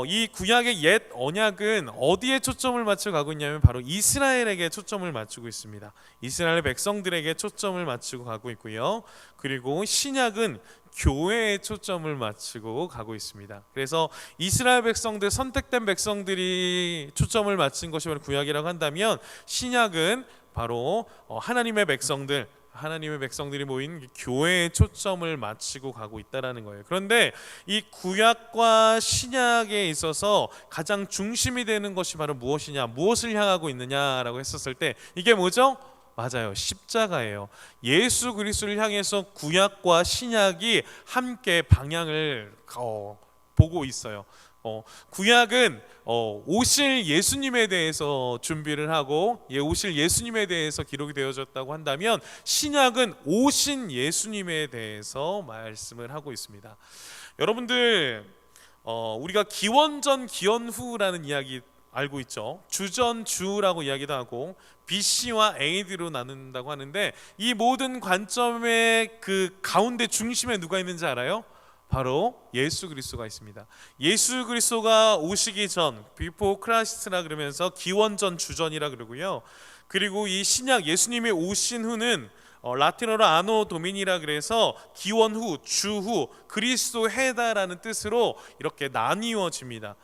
[SPEAKER 1] 이 구약의 옛 언약은 어디에 초점을 맞추고 가고 있냐면 바로 이스라엘에게 초점을 맞추고 있습니다. 이스라엘 백성들에게 초점을 맞추고 가고 있고요. 그리고 신약은 교회에 초점을 맞추고 가고 있습니다. 그래서 이스라엘 백성들, 선택된 백성들이 초점을 맞춘 것이 바로 구약이라고 한다면, 신약은 바로 하나님의 백성들이 모인 교회에 초점을 맞추고 가고 있다라는 거예요. 그런데 이 구약과 신약에 있어서 가장 중심이 되는 것이 바로 무엇이냐, 무엇을 향하고 있느냐라고 했었을 때 이게 뭐죠? 맞아요, 십자가예요. 예수 그리스도를 향해서 구약과 신약이 함께 방향을 보고 있어요. 구약은 오실 예수님에 대해서 준비를 하고 오실 예수님에 대해서 기록이 되어졌다고 한다면, 신약은 오신 예수님에 대해서 말씀을 하고 있습니다. 여러분들 우리가 기원전 기원후라는 이야기 알고 있죠. 주전 주라고 이야기도 하고 BC와 AD로 나눈다고 하는데, 이 모든 관점의 그 가운데 중심에 누가 있는지 알아요? 바로 예수 그리스도가 있습니다. 예수 그리스도가 오시기 전, 비포 크라이스트라 그러면서 기원전 주전이라 그러고요. 그리고 이 신약 예수님이 오신 후는 라틴어로 아노 도미니라 그래서 기원 후, 주후, 그리스도 해다라는 뜻으로 이렇게 나뉘어집니다.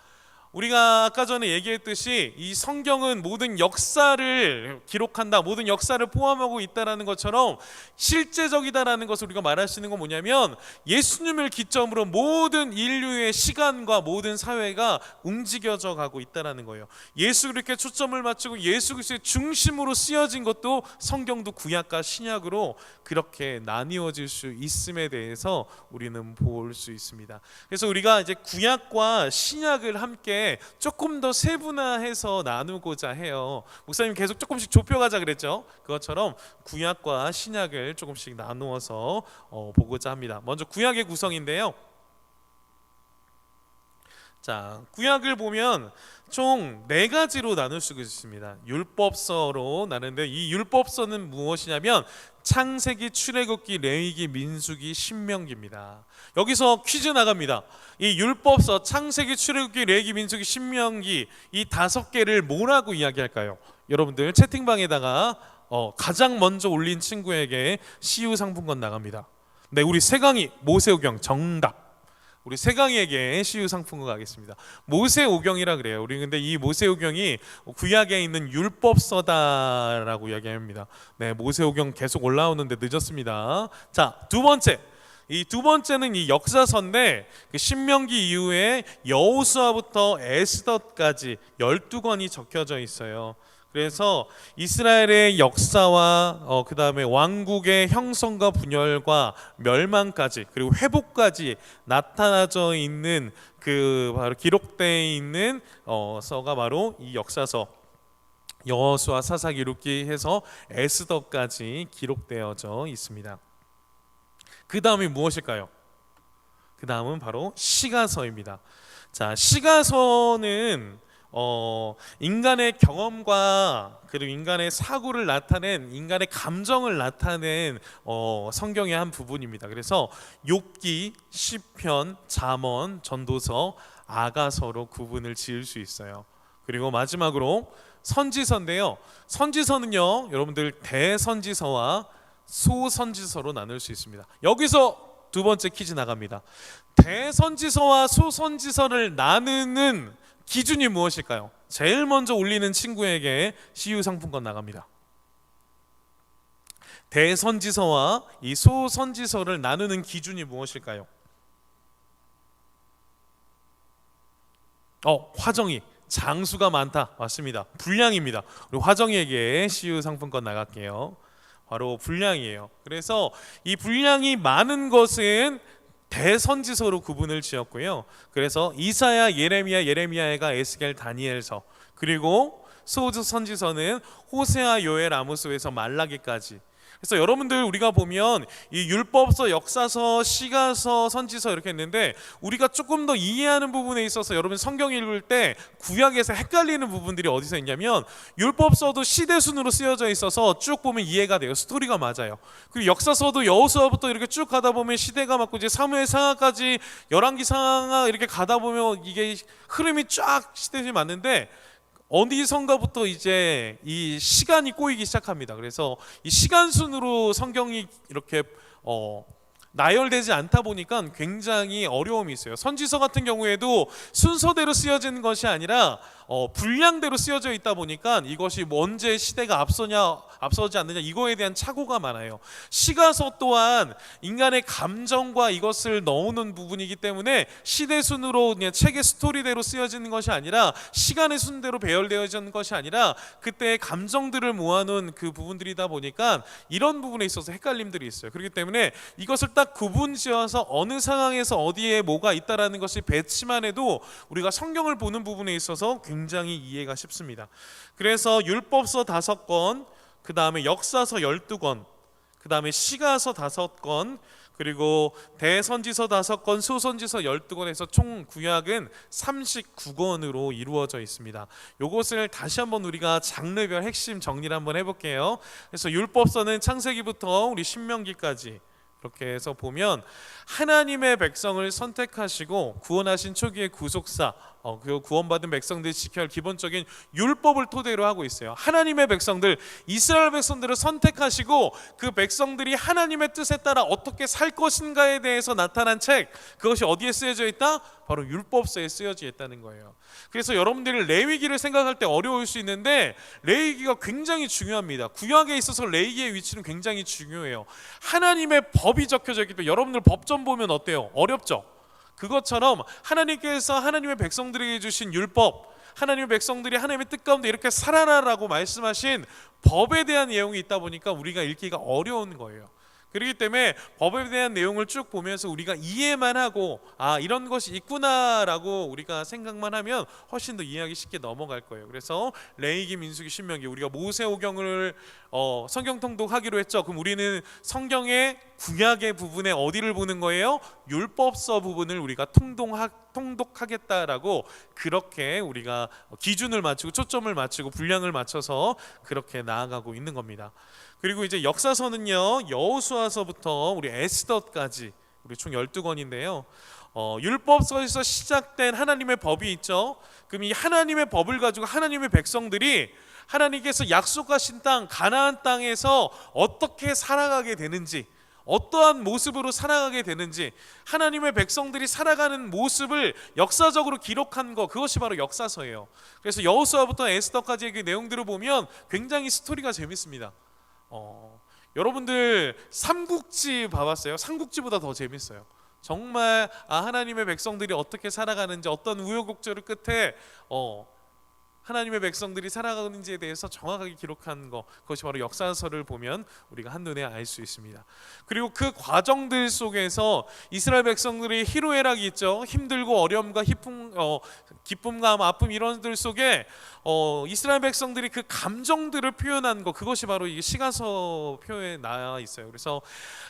[SPEAKER 1] 우리가 아까 전에 얘기했듯이 이 성경은 모든 역사를 기록한다, 모든 역사를 포함하고 있다라는 것처럼 실제적이다라는 것을 우리가 말할 수 있는 건 뭐냐면, 예수님을 기점으로 모든 인류의 시간과 모든 사회가 움직여져 가고 있다라는 거예요. 예수 그리스도에 초점을 맞추고 예수 그리스도의 중심으로 쓰여진 것도 성경도 구약과 신약으로 그렇게 나뉘어질 수 있음에 대해서 우리는 볼 수 있습니다. 그래서 우리가 이제 구약과 신약을 함께 조금 더 세분화해서 나누고자 해요. 목사님 계속 조금씩 좁혀가자 그랬죠. 그것처럼 구약과 신약을 조금씩 나누어서 보고자 합니다. 먼저 구약의 구성인데요. 자, 구약을 보면 총 4가지로 나눌 수 있습니다. 율법서로 나누는데, 이 율법서는 무엇이냐면 창세기, 출애굽기, 레위기, 민수기, 신명기입니다. 여기서 퀴즈 나갑니다. 이 율법서 창세기, 출애굽기, 레위기, 민수기, 신명기 이 5개를 뭐라고 이야기할까요? 여러분들 채팅방에다가 가장 먼저 올린 친구에게 CU 상품권 나갑니다. 네, 우리 세강이 모세오경 정답. 우리 세강에게 CU 상품권 가겠습니다. 모세오경이라 그래요. 우리 근데 이 모세오경이 구약에 있는 율법서다라고 이야기합니다. 네, 모세오경 계속 올라오는데 늦었습니다. 자, 두 번째. 이 두 번째는 이 역사서인데 그 신명기 이후에 여호수아부터 에스더까지 12권이 적혀져 있어요. 그래서 이스라엘의 역사와 그 다음에 왕국의 형성과 분열과 멸망까지 그리고 회복까지 나타나져 있는 그 바로 기록되어 있는 서가 바로 이 역사서 여호수아 사사기록기 해서 에스더까지 기록되어져 있습니다. 그 다음이 무엇일까요? 그 다음은 바로 시가서입니다. 자, 시가서는 인간의 경험과 그리고 인간의 사고를 나타낸 인간의 감정을 나타낸 성경의 한 부분입니다. 그래서 욥기, 시편, 잠언, 전도서, 아가서로 구분을 지을 수 있어요. 그리고 마지막으로 선지서인데요. 선지서는요, 여러분들 대선지서와 소선지서로 나눌 수 있습니다. 여기서 두 번째 퀴즈 나갑니다. 대선지서와 소선지서를 나누는 기준이 무엇일까요? 제일 먼저 올리는 친구에게 CU 상품권 나갑니다. 대선지서와 이 소선지서를 나누는 기준이 무엇일까요? 화정이 장수가 많다. 맞습니다. 분량입니다. 우리 화정이에게 CU 상품권 나갈게요. 바로 분량이에요. 그래서 이 분량이 많은 것은 대선지서로 구분을 지었고요. 그래서 이사야, 예레미야가 에스겔, 다니엘서, 그리고 소선지서는 호세아, 요엘, 아모스에서 말라기까지. 그래서 여러분들 우리가 보면 이 율법서, 역사서, 시가서, 선지서 이렇게 했는데 우리가 조금 더 이해하는 부분에 있어서 여러분 성경 읽을 때 구약에서 헷갈리는 부분들이 어디서 있냐면 율법서도 시대순으로 쓰여져 있어서 쭉 보면 이해가 돼요. 스토리가 맞아요. 그리고 역사서도 여호수아부터 이렇게 쭉 가다 보면 시대가 맞고 이제 사무엘 상하까지 열왕기 상하 이렇게 가다 보면 이게 흐름이 쫙 시대들이 맞는데 어디선가부터 이제 이 시간이 꼬이기 시작합니다. 그래서 이 시간 순으로 성경이 이렇게 나열되지 않다 보니까 굉장히 어려움이 있어요. 선지서 같은 경우에도 순서대로 쓰여진 것이 아니라 분량대로 쓰여져 있다 보니까 이것이 언제 시대가 앞서지 않느냐 이거에 대한 착오가 많아요. 시가서 또한 인간의 감정과 이것을 넣는 부분이기 때문에 시대 순으로 그냥 책의 스토리대로 쓰여지는 것이 아니라 시간의 순대로 배열되어지는 것이 아니라 그때의 감정들을 모아놓은 그 부분들이다 보니까 이런 부분에 있어서 헷갈림들이 있어요. 그렇기 때문에 이것을 딱 구분지어서 어느 상황에서 어디에 뭐가 있다라는 것이 배치만 해도 우리가 성경을 보는 부분에 있어서 굉장히 이해가 쉽습니다. 그래서 율법서 5권, 그 다음에 역사서 12권, 그 다음에 시가서 5권, 그리고 대선지서 5권, 소선지서 12권에서 총 구약은 39권으로 이루어져 있습니다. 이것을 다시 한번 우리가 장르별 핵심 정리를 한번 해볼게요. 그래서 율법서는 창세기부터 우리 신명기까지 그렇게 해서 보면 하나님의 백성을 선택하시고 구원하신 초기의 구속사, 그 구원받은 백성들이 지켜야 할 기본적인 율법을 토대로 하고 있어요. 하나님의 백성들, 이스라엘 백성들을 선택하시고 그 백성들이 하나님의 뜻에 따라 어떻게 살 것인가에 대해서 나타난 책, 그것이 어디에 쓰여져 있다? 바로 율법서에 쓰여져 있다는 거예요. 그래서 여러분들이 레위기를 생각할 때 어려울 수 있는데 레위기가 굉장히 중요합니다. 구약에 있어서 레위기의 위치는 굉장히 중요해요. 하나님의 법이 적혀져 있기 때문에 여러분들 법전 보면 어때요? 어렵죠? 그것처럼 하나님께서 하나님의 백성들에게 주신 율법, 하나님의 백성들이 하나님의 뜻 가운데 이렇게 살아라라고 말씀하신 법에 대한 내용이 있다 보니까 우리가 읽기가 어려운 거예요. 그렇기 때문에 법에 대한 내용을 쭉 보면서 우리가 이해만 하고 이런 것이 있구나라고 우리가 생각만 하면 훨씬 더 이해하기 쉽게 넘어갈 거예요. 그래서 레위기, 민수기, 신명기 우리가 모세오경을 성경 통독하기로 했죠. 그럼 우리는 성경의 구약의 부분에 어디를 보는 거예요? 율법서 부분을 우리가 통독하겠다라고 그렇게 우리가 기준을 맞추고 초점을 맞추고 분량을 맞춰서 그렇게 나아가고 있는 겁니다. 그리고 이제 역사서는요, 여호수아서부터 우리 에스더까지 우리 총 12권인데요. 율법서에서 시작된 하나님의 법이 있죠. 그럼 이 하나님의 법을 가지고 하나님의 백성들이 하나님께서 약속하신 땅 가나안 땅에서 어떻게 살아가게 되는지, 어떠한 모습으로 살아가게 되는지, 하나님의 백성들이 살아가는 모습을 역사적으로 기록한 거, 그것이 바로 역사서예요. 그래서 여호수아부터 에스더까지의 그 내용들을 보면 굉장히 스토리가 재밌습니다. 여러분들 삼국지 봐봤어요? 삼국지보다 더 재밌어요. 정말 하나님의 백성들이 어떻게 살아가는지, 어떤 우여곡절을 끝에 하나님의 백성들이 살아가는지에 대해서 정확하게 기록한 것, 그것이 바로 역사서를 보면 우리가 한눈에 알 수 있습니다. 그리고 그 과정들 속에서 이스라엘 백성들이 희로애락이 있죠. 힘들고 어려움과 기쁨과 아픔 이런 들 속에 이스라엘 백성들이 그 감정들을 표현한 것, 그것이 바로 이 시가서 표에 나와 있어요. 그래서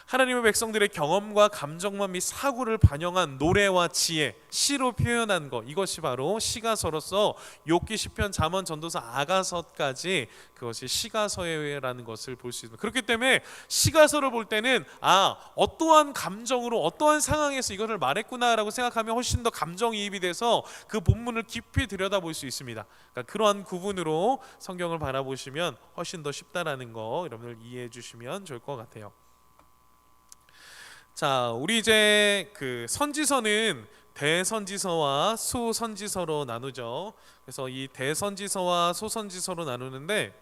[SPEAKER 1] 하나님의 백성들의 경험과 감정만 및 사고를 반영한 노래와 지혜, 시로 표현한 것, 이것이 바로 시가서로서 욥기, 시편, 잠언, 전도서, 아가서까지 그것이 시가서라는 것을 볼 수 있습니다. 그렇기 때문에 시가서를 볼 때는 어떠한 감정으로 어떠한 상황에서 이것을 말했구나라고 생각하면 훨씬 더 감정이입이 돼서 그 본문을 깊이 들여다볼 수 있습니다. 그러니까 그러한 구분으로 성경을 바라보시면 훨씬 더 쉽다라는 거 여러분들 이해해 주시면 좋을 것 같아요. 자, 우리 이제 그 선지서는 대선지서와 소선지서로 나누죠. 그래서 이 대선지서와 소선지서로 나누는데,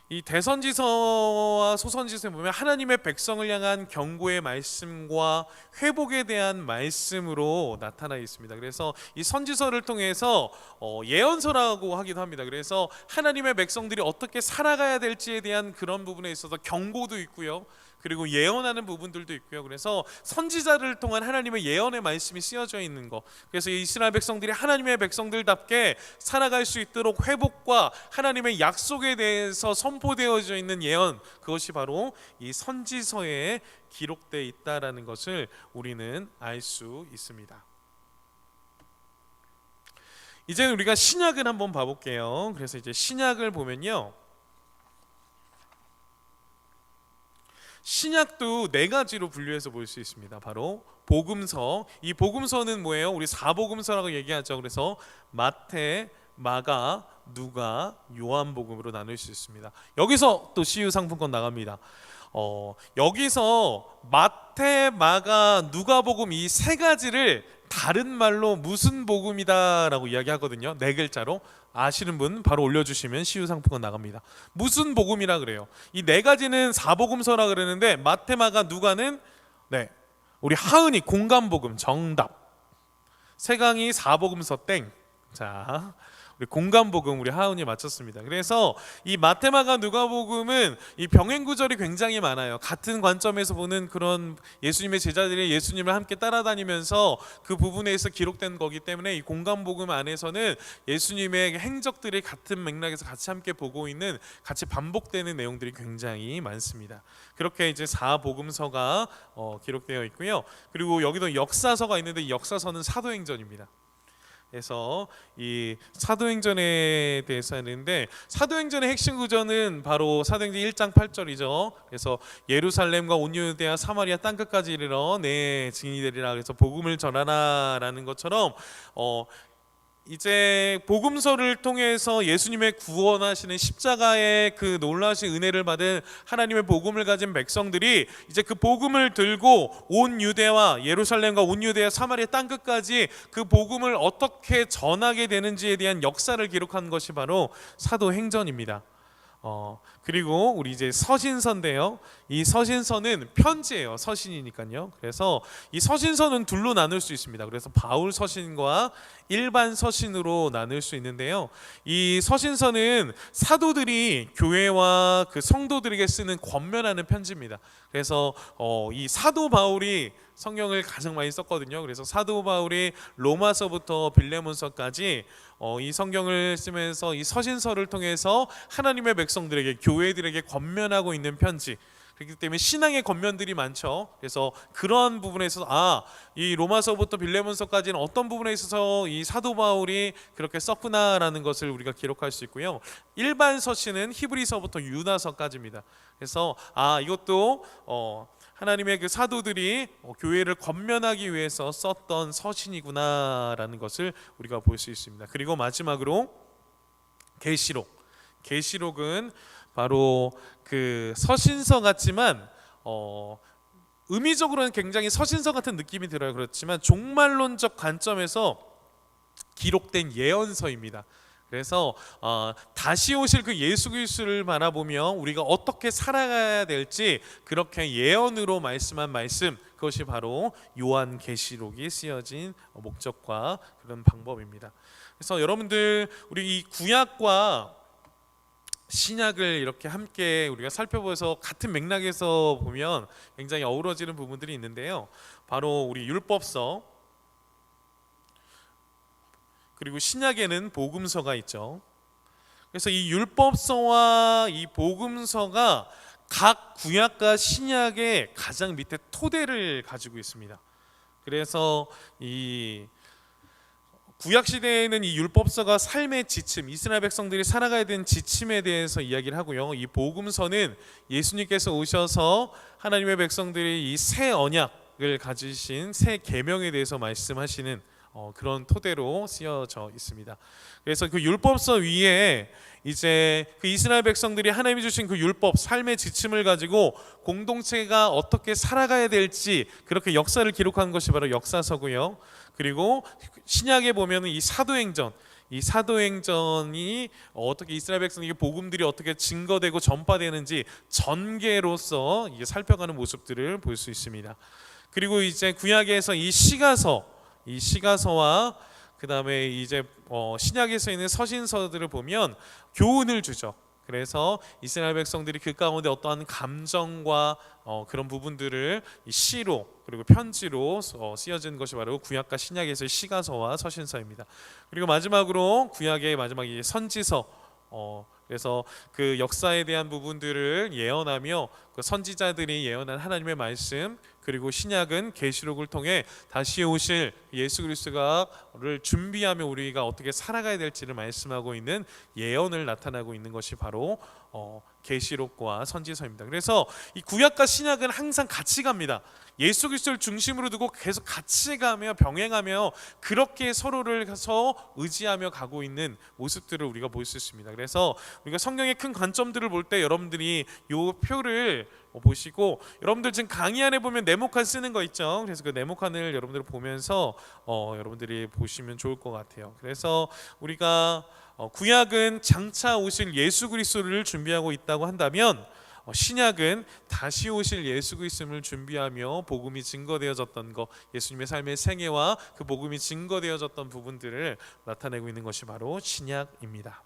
[SPEAKER 1] 이 대선지서와 소선지서에 보면 하나님의 백성을 향한 경고의 말씀과 회복에 대한 말씀으로 나타나 있습니다. 그래서 이 선지서를 통해서 예언서라고 하기도 합니다. 그래서 하나님의 백성들이 어떻게 살아가야 될지에 대한 그런 부분에 있어서 경고도 있고요, 그리고 예언하는 부분들도 있고요. 그래서 선지자를 통한 하나님의 예언의 말씀이 쓰여져 있는 것, 그래서 이스라엘 백성들이 하나님의 백성들답게 살아갈 수 있도록 회복과 하나님의 약속에 대해서 선포되어져 있는 예언, 그것이 바로 이 선지서에 기록되어 있다라는 것을 우리는 알 수 있습니다. 이제는 우리가 신약을 한번 봐볼게요. 그래서 이제 신약을 보면요, 신약도 네 가지로 분류해서 볼 수 있습니다. 바로 복음서, 이 복음서는 뭐예요? 우리 사복음서라고 얘기하죠. 그래서 마태, 마가, 누가, 요한복음으로 나눌 수 있습니다. 여기서 또 CU 상품권 나갑니다. 여기서 마태, 마가, 누가복음 이 세 가지를 다른 말로 무슨 복음이다라고 이야기하거든요. 네 글자로. 아시는 분 바로 올려주시면 CU 상품권 나갑니다. 무슨 복음이라 그래요? 이 네 가지는 사복음서라 그러는데, 마태, 마가, 누가는 우리 하은이 공감복음 정답. 세강이 사복음서 땡. 자, 우리 공감복음 우리 하은이 맞췄습니다. 그래서 이 마태, 마가, 누가복음은 이 병행 구절이 굉장히 많아요. 같은 관점에서 보는 그런 예수님의 제자들이 예수님을 함께 따라다니면서 그 부분에서 기록된 거기 때문에 이 공감복음 안에서는 예수님의 행적들이 같은 맥락에서 같이 함께 보고 있는, 같이 반복되는 내용들이 굉장히 많습니다. 그렇게 이제 사복음서가 기록되어 있고요. 그리고 여기도 역사서가 있는데, 이 역사서는 사도행전입니다. 그래서 이 사도행전에 대해서 하는데, 사도행전의 핵심 구조는 바로 사도행전 1장 8절이죠. 그래서 예루살렘과 온 유대와 사마리아 땅끝까지 이르러 내 증인이 되리라. 그래서 복음을 전하라라는 것처럼 이제 복음서를 통해서 예수님의 구원하시는 십자가의 그 놀라우신 은혜를 받은 하나님의 복음을 가진 백성들이 이제 그 복음을 들고 온 유대와 예루살렘과 온 유대와 사마리아 땅끝까지 그 복음을 어떻게 전하게 되는지에 대한 역사를 기록한 것이 바로 사도행전입니다. 그리고 우리 이제 서신서인데요, 이 서신서는 편지예요. 서신이니까요. 그래서 이 서신서는 둘로 나눌 수 있습니다. 그래서 바울 서신과 일반 서신으로 나눌 수 있는데요, 이 서신서는 사도들이 교회와 그 성도들에게 쓰는 권면하는 편지입니다. 그래서 이 사도 바울이 성경을 가장 많이 썼거든요. 그래서 사도 바울이 로마서부터 빌레몬서까지 이 성경을 쓰면서 이 서신서를 통해서 하나님의 백성들에게, 교회들에게 권면하고 있는 편지. 그렇기 때문에 신앙의 권면들이 많죠. 그래서 그런 부분에 있어서 이 로마서부터 빌레몬서까지는 어떤 부분에 있어서 이 사도 바울이 그렇게 썼구나라는 것을 우리가 기록할 수 있고요. 일반 서신은 히브리서부터 유다서까지입니다. 그래서 이것도 하나님의 그 사도들이 교회를 권면하기 위해서 썼던 서신이구나라는 것을 우리가 볼 수 있습니다. 그리고 마지막으로 계시록. 계시록은 바로 그 서신서 같지만 의미적으로는 굉장히 서신서 같은 느낌이 들어요. 그렇지만 종말론적 관점에서 기록된 예언서입니다. 그래서 다시 오실 그 예수 그리스도를 바라보며 우리가 어떻게 살아가야 될지 그렇게 예언으로 말씀한 말씀, 그것이 바로 요한계시록이 쓰여진 목적과 그런 방법입니다. 그래서 여러분들 우리 이 구약과 신약을 이렇게 함께 우리가 살펴보면서 같은 맥락에서 보면 굉장히 어우러지는 부분들이 있는데요. 바로 우리 율법서, 그리고 신약에는 복음서가 있죠. 그래서 이 율법서와 이 복음서가 각 구약과 신약의 가장 밑에 토대를 가지고 있습니다. 그래서 이 구약 시대에는 이 율법서가 삶의 지침, 이스라엘 백성들이 살아가야 되는 지침에 대해서 이야기를 하고요. 이 복음서는 예수님께서 오셔서 하나님의 백성들이 이 새 언약을 가지신 새 계명에 대해서 말씀하시는 그런 토대로 쓰여져 있습니다. 그래서 그 율법서 위에 이제 그 이스라엘 백성들이 하나님이 주신 그 율법, 삶의 지침을 가지고 공동체가 어떻게 살아가야 될지 그렇게 역사를 기록한 것이 바로 역사서고요. 그리고 신약에 보면은 이 사도행전이 어떻게 이스라엘 백성에게 복음들이 어떻게 증거되고 전파되는지 전개로서 이게 살펴가는 모습들을 볼 수 있습니다. 그리고 이제 구약에서 이 시가서와 그 다음에 이제 신약에서 있는 서신서들을 보면 교훈을 주죠. 그래서 이스라엘 백성들이 그 가운데 어떠한 감정과 그런 부분들을 시로 그리고 편지로 쓰여진 것이 바로 구약과 신약에서의 시가서와 서신서입니다. 그리고 마지막으로 구약의 마지막이 선지서, 그래서 그 역사에 대한 부분들을 예언하며 그 선지자들이 예언한 하나님의 말씀, 그리고 신약은 계시록을 통해 다시 오실 예수 그리스도를 준비하며 우리가 어떻게 살아가야 될지를 말씀하고 있는 예언을 나타나고 있는 것이 바로 계시록과 선지서입니다. 그래서 이 구약과 신약은 항상 같이 갑니다. 예수 그리스도를 중심으로 두고 계속 같이 가며 병행하며 그렇게 서로를 의지하며 가고 있는 모습들을 우리가 볼 수 있습니다. 그래서 우리가 성경의 큰 관점들을 볼 때 여러분들이 이 표를 보시고, 여러분들 지금 강의 안에 보면 네모칸 쓰는 거 있죠. 그래서 그 네모칸을 여러분들 보면서 여러분들이 보시면 좋을 것 같아요. 그래서 우리가 구약은 장차 오실 예수 그리스도를 준비하고 있다고 한다면, 신약은 다시 오실 예수 그리스도를 준비하며 복음이 증거되어졌던 것, 예수님의 삶의 생애와 그 복음이 증거되어졌던 부분들을 나타내고 있는 것이 바로 신약입니다.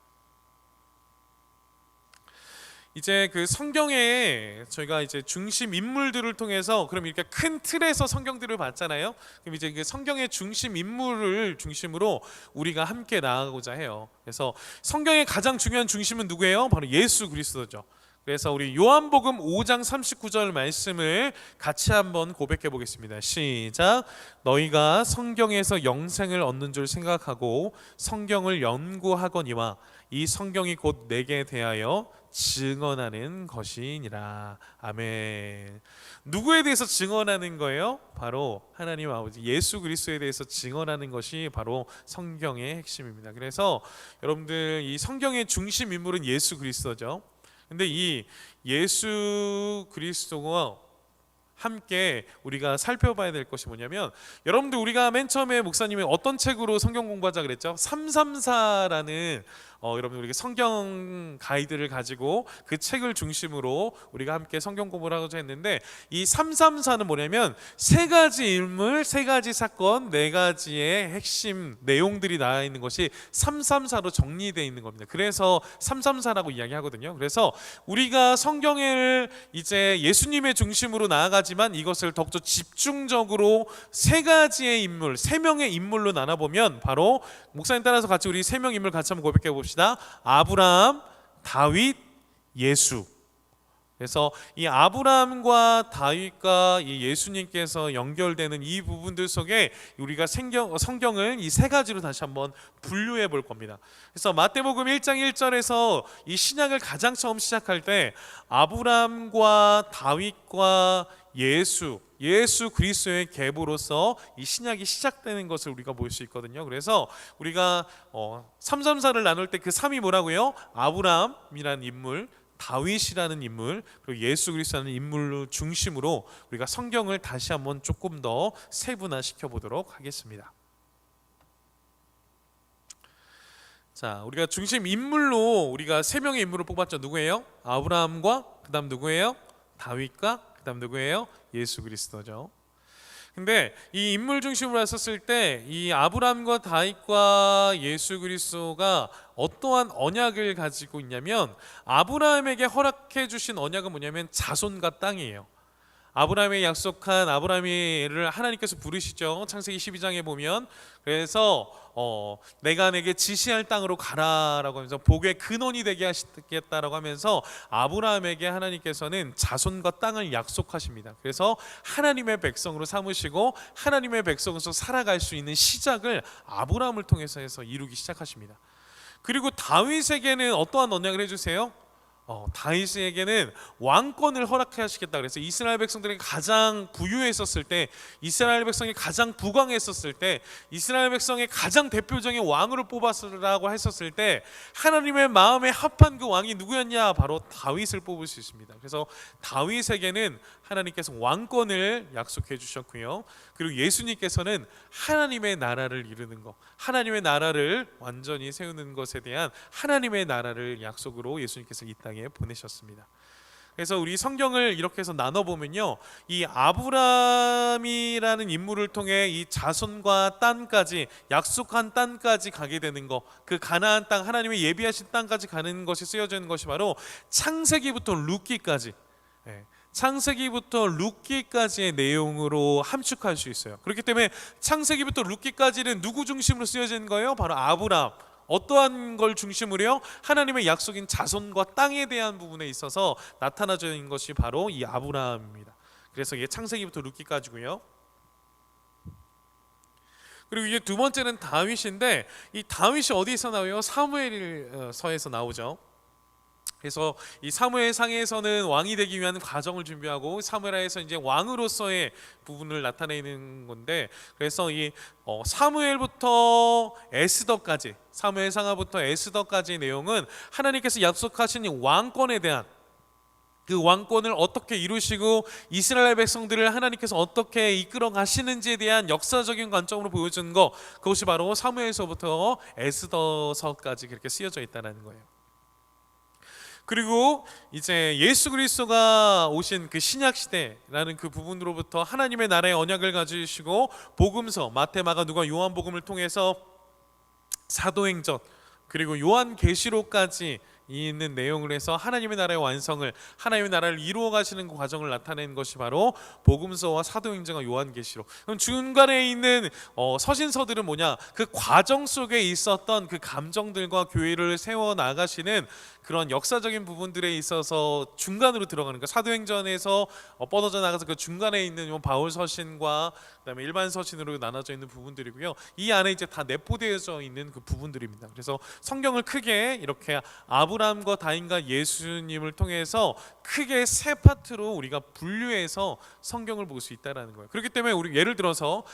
[SPEAKER 1] 이제 그 성경에 저희가 이제 중심 인물들을 통해서, 그럼 이렇게 큰 틀에서 성경들을 봤잖아요. 그럼 이제 그 성경의 중심 인물을 중심으로 우리가 함께 나아가고자 해요. 그래서 성경의 가장 중요한 중심은 누구예요? 바로 예수 그리스도죠. 그래서 우리 요한복음 5장 39절 말씀을 같이 한번 고백해 보겠습니다. 시작. 너희가 성경에서 영생을 얻는 줄 생각하고 성경을 연구하거니와 이 성경이 곧 내게 대하여 증언하는 것이니라. 아멘. 누구에 대해서 증언하는 거예요? 바로 하나님 아버지 예수 그리스도에 대해서 증언하는 것이 바로 성경의 핵심입니다. 그래서 여러분들 이 성경의 중심 인물은 예수 그리스도죠. 근데 이 예수 그리스도와 함께 우리가 살펴봐야 될 것이 뭐냐면, 여러분들 우리가 맨 처음에 목사님이 어떤 책으로 성경 공부하자 그랬죠? 334라는 여러분 우리가 성경 가이드를 가지고 그 책을 중심으로 우리가 함께 성경 공부를 하고자 했는데, 이 334는 뭐냐면 세 가지 인물, 세 가지 사건, 네 가지의 핵심 내용들이 나와 있는 것이 334로 정리되어 있는 겁니다. 그래서 334라고 이야기하거든요. 그래서 우리가 성경을 이제 예수님의 중심으로 나아가지만 이것을 더욱더 집중적으로 세 가지의 인물, 세 명의 인물로 나눠보면, 바로 목사님 따라서 같이 우리 세 명 인물 같이 한번 고백해 봅시다. 아브라함, 다윗, 예수. 그래서 이 아브라함과 다윗과 이 예수님께서 연결되는 이 부분들 속에 우리가 성경을 이 세 가지로 다시 한번 분류해 볼 겁니다. 그래서 마태복음 1장 1절에서 이 신약을 가장 처음 시작할 때 아브라함과 다윗과 예수, 예수 그리스도의 계보로서 이 신약이 시작되는 것을 우리가 볼 수 있거든요. 그래서 우리가 334를 나눌 때 그 3이 뭐라고요? 아브라함이라는 인물, 다윗이라는 인물, 그리고 예수 그리스도라는 인물을 중심으로 우리가 성경을 다시 한번 조금 더 세분화시켜 보도록 하겠습니다. 자, 우리가 중심 인물로 우리가 세 명의 인물을 뽑았죠. 누구예요? 아브라함과 그다음 누구예요? 다윗과 그다음 누구예요? 예수 그리스도죠. 근데 이 인물 중심으로 했었을 때 이 아브라함과 다윗과 예수 그리스도가 어떠한 언약을 가지고 있냐면, 아브라함에게 허락해 주신 언약은 뭐냐면 자손과 땅이에요. 아브라함에 약속한 아브라함을 하나님께서 부르시죠. 창세기 12장에 보면. 그래서 내가 내게 지시할 땅으로 가라라고 하면서 복의 근원이 되게 하시겠다라고 하면서 아브라함에게 하나님께서는 자손과 땅을 약속하십니다. 그래서 하나님의 백성으로 삼으시고 하나님의 백성으로서 살아갈 수 있는 시작을 아브라함을 통해서 해서 이루기 시작하십니다. 그리고 다윗에게는 어떠한 언약을 해주세요? 다윗에게는 왕권을 허락하시겠다. 그래서 이스라엘 백성들이 가장 부유했었을 때, 이스라엘 백성이 가장 부강했었을 때, 이스라엘 백성의 가장 대표적인 왕으로 뽑았으라고 했었을 때 하나님의 마음에 합한 그 왕이 누구였냐? 바로 다윗을 뽑을 수 있습니다. 그래서 다윗에게는 하나님께서 왕권을 약속해 주셨고요. 그리고 예수님께서는 하나님의 나라를 이루는 것, 하나님의 나라를 완전히 세우는 것에 대한 하나님의 나라를 약속으로 예수님께서 이 땅에 보내셨습니다. 그래서 우리 성경을 이렇게 해서 나눠보면요, 이 아브라함이라는 인물을 통해 이 자손과 땅까지, 약속한 땅까지 가게 되는 것, 그 가나안 땅, 하나님의 예비하신 땅까지 가는 것이 쓰여져 있는 것이 바로 창세기부터 룻기까지, 창세기부터 룻기까지의 내용으로 함축할 수 있어요. 그렇기 때문에 창세기부터 룻기까지는 누구 중심으로 쓰여진 거예요? 바로 아브라함. 어떠한 걸 중심으로요? 하나님의 약속인 자손과 땅에 대한 부분에 있어서 나타나져 있는 것이 바로 이 아브라함입니다. 그래서 이게 창세기부터 룻기까지고요. 그리고 이제 두 번째는 다윗인데, 이 다윗이 어디서 나와요? 사무엘서에서 나오죠. 그래서 이 사무엘상에서는 왕이 되기 위한 과정을 준비하고, 사무엘하에서 이제 왕으로서의 부분을 나타내는 건데, 그래서 이 사무엘부터 에스더까지, 사무엘상하부터 에스더까지의 내용은 하나님께서 약속하신 이 왕권에 대한, 그 왕권을 어떻게 이루시고 이스라엘 백성들을 하나님께서 어떻게 이끌어 가시는지에 대한 역사적인 관점으로 보여주는 것, 그것이 바로 사무엘서부터 에스더서까지 그렇게 쓰여져 있다는 거예요. 그리고 이제 예수 그리스도가 오신 그 신약 시대라는 그 부분으로부터 하나님의 나라의 언약을 가지시고 복음서, 마태, 마가, 누가, 요한복음을 통해서 사도행전, 그리고 요한계시록까지 있는 내용을 해서 하나님의 나라의 완성을, 하나님의 나라를 이루어 가시는 그 과정을 나타내는 것이 바로 복음서와 사도행전과 요한계시록. 그럼 중간에 있는 서신서들은 뭐냐? 그 과정 속에 있었던 그 감정들과 교회를 세워 나가시는 그런 역사적인 부분들에 있어서 중간으로 들어가는 거. 사도행전에서 뻗어져 나가서 그 중간에 있는 바울 서신과 그다음에 일반 서신으로 나눠져 있는 부분들이고요. 이 안에 이제 다 내포되어져 있는 그 부분들입니다. 그래서 성경을 크게 이렇게 아브라함과 다윗과 예수님을 통해서 크게 세 파트로 우리가 분류해서 성경을 볼 수 있다라는 거예요. 그렇기 때문에 우리 예를 들어서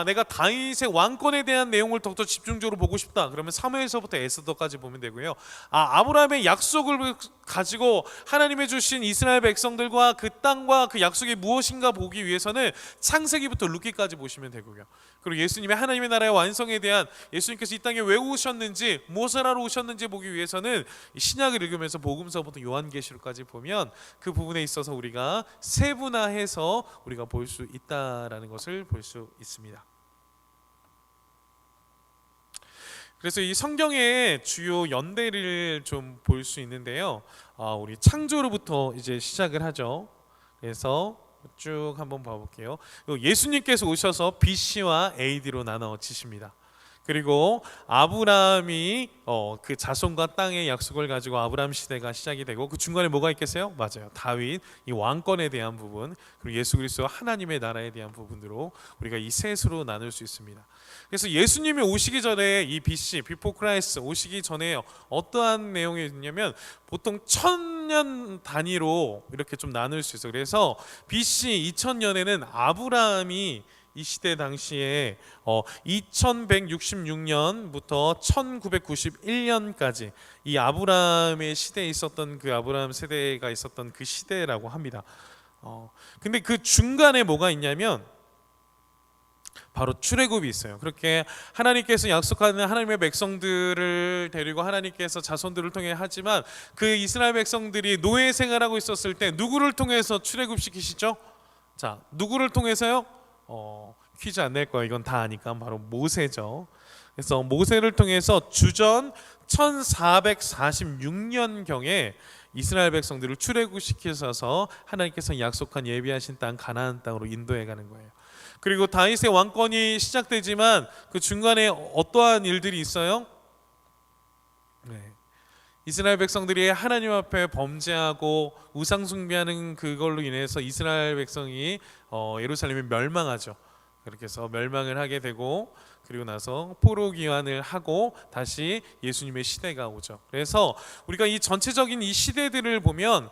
[SPEAKER 1] 내가 다윗의 왕권에 대한 내용을 더욱더 집중적으로 보고 싶다. 그러면 사무엘서부터 에스더까지 보면 되고요. 아브라함의 약속을 가지고 하나님의 주신 이스라엘 백성들과 그 땅과 그 약속이 무엇인가 보기 위해서는 창세기부터 룻기까지 보시면 되고요. 그리고 예수님의 하나님의 나라의 완성에 대한, 예수님께서 이 땅에 왜 오셨는지, 무엇을 하러 오셨는지 보기 위해서는 신약을 읽으면서 복음서부터 요한계시록까지 보면 그 부분에 있어서 우리가 세분화해서 우리가 볼 수 있다라는 것을 볼 수 있습니다. 그래서 이 성경의 주요 연대를 좀 볼 수 있는데요. 우리 창조로부터 이제 시작을 하죠. 그래서 쭉 한번 봐볼게요. 예수님께서 오셔서 BC와 AD로 나눠지십니다. 그리고 아브라함이 그 자손과 땅의 약속을 가지고 아브라함 시대가 시작이 되고, 그 중간에 뭐가 있겠어요? 맞아요, 다윗, 이 왕권에 대한 부분, 그리고 예수 그리스도 하나님의 나라에 대한 부분으로 우리가 이 셋으로 나눌 수 있습니다. 그래서 예수님이 오시기 전에 이 BC, Before Christ 오시기 전에 어떠한 내용이 있냐면, 보통 1000 2000년 단위로 이렇게 좀 나눌 수 있어요. 그래서 BC 2000년에는 아브라함이 이 시대 당시에 2166년부터 1991년까지 이 아브라함의 시대에 있었던 그 아브라함 세대가 있었던 그 시대라고 합니다. 근데 그 중간에 뭐가 있냐면 바로 출애굽이 있어요. 그렇게 하나님께서 약속하는 하나님의 백성들을 데리고 하나님께서 자손들을 통해 하지만 그 이스라엘 백성들이 노예 생활하고 있었을 때 누구를 통해서 출애굽시키시죠? 자, 누구를 통해서요? 퀴즈 안 낼 거예요. 이건 다 아니까 바로 모세죠. 그래서 모세를 통해서 주전 1446년경에 이스라엘 백성들을 출애굽시키셔서 하나님께서 약속한 예비하신 땅 가나안 땅으로 인도해 가는 거예요. 그리고 다윗의 왕권이 시작되지만 그 중간에 어떠한 일들이 있어요? 네. 이스라엘 백성들이 하나님 앞에 범죄하고 우상 숭배하는 그걸로 인해서 이스라엘 백성이 예루살렘이 멸망하죠. 그렇게 해서 멸망을 하게 되고 그리고 나서 포로 귀환을 하고 다시 예수님의 시대가 오죠. 그래서 우리가 이 전체적인 이 시대들을 보면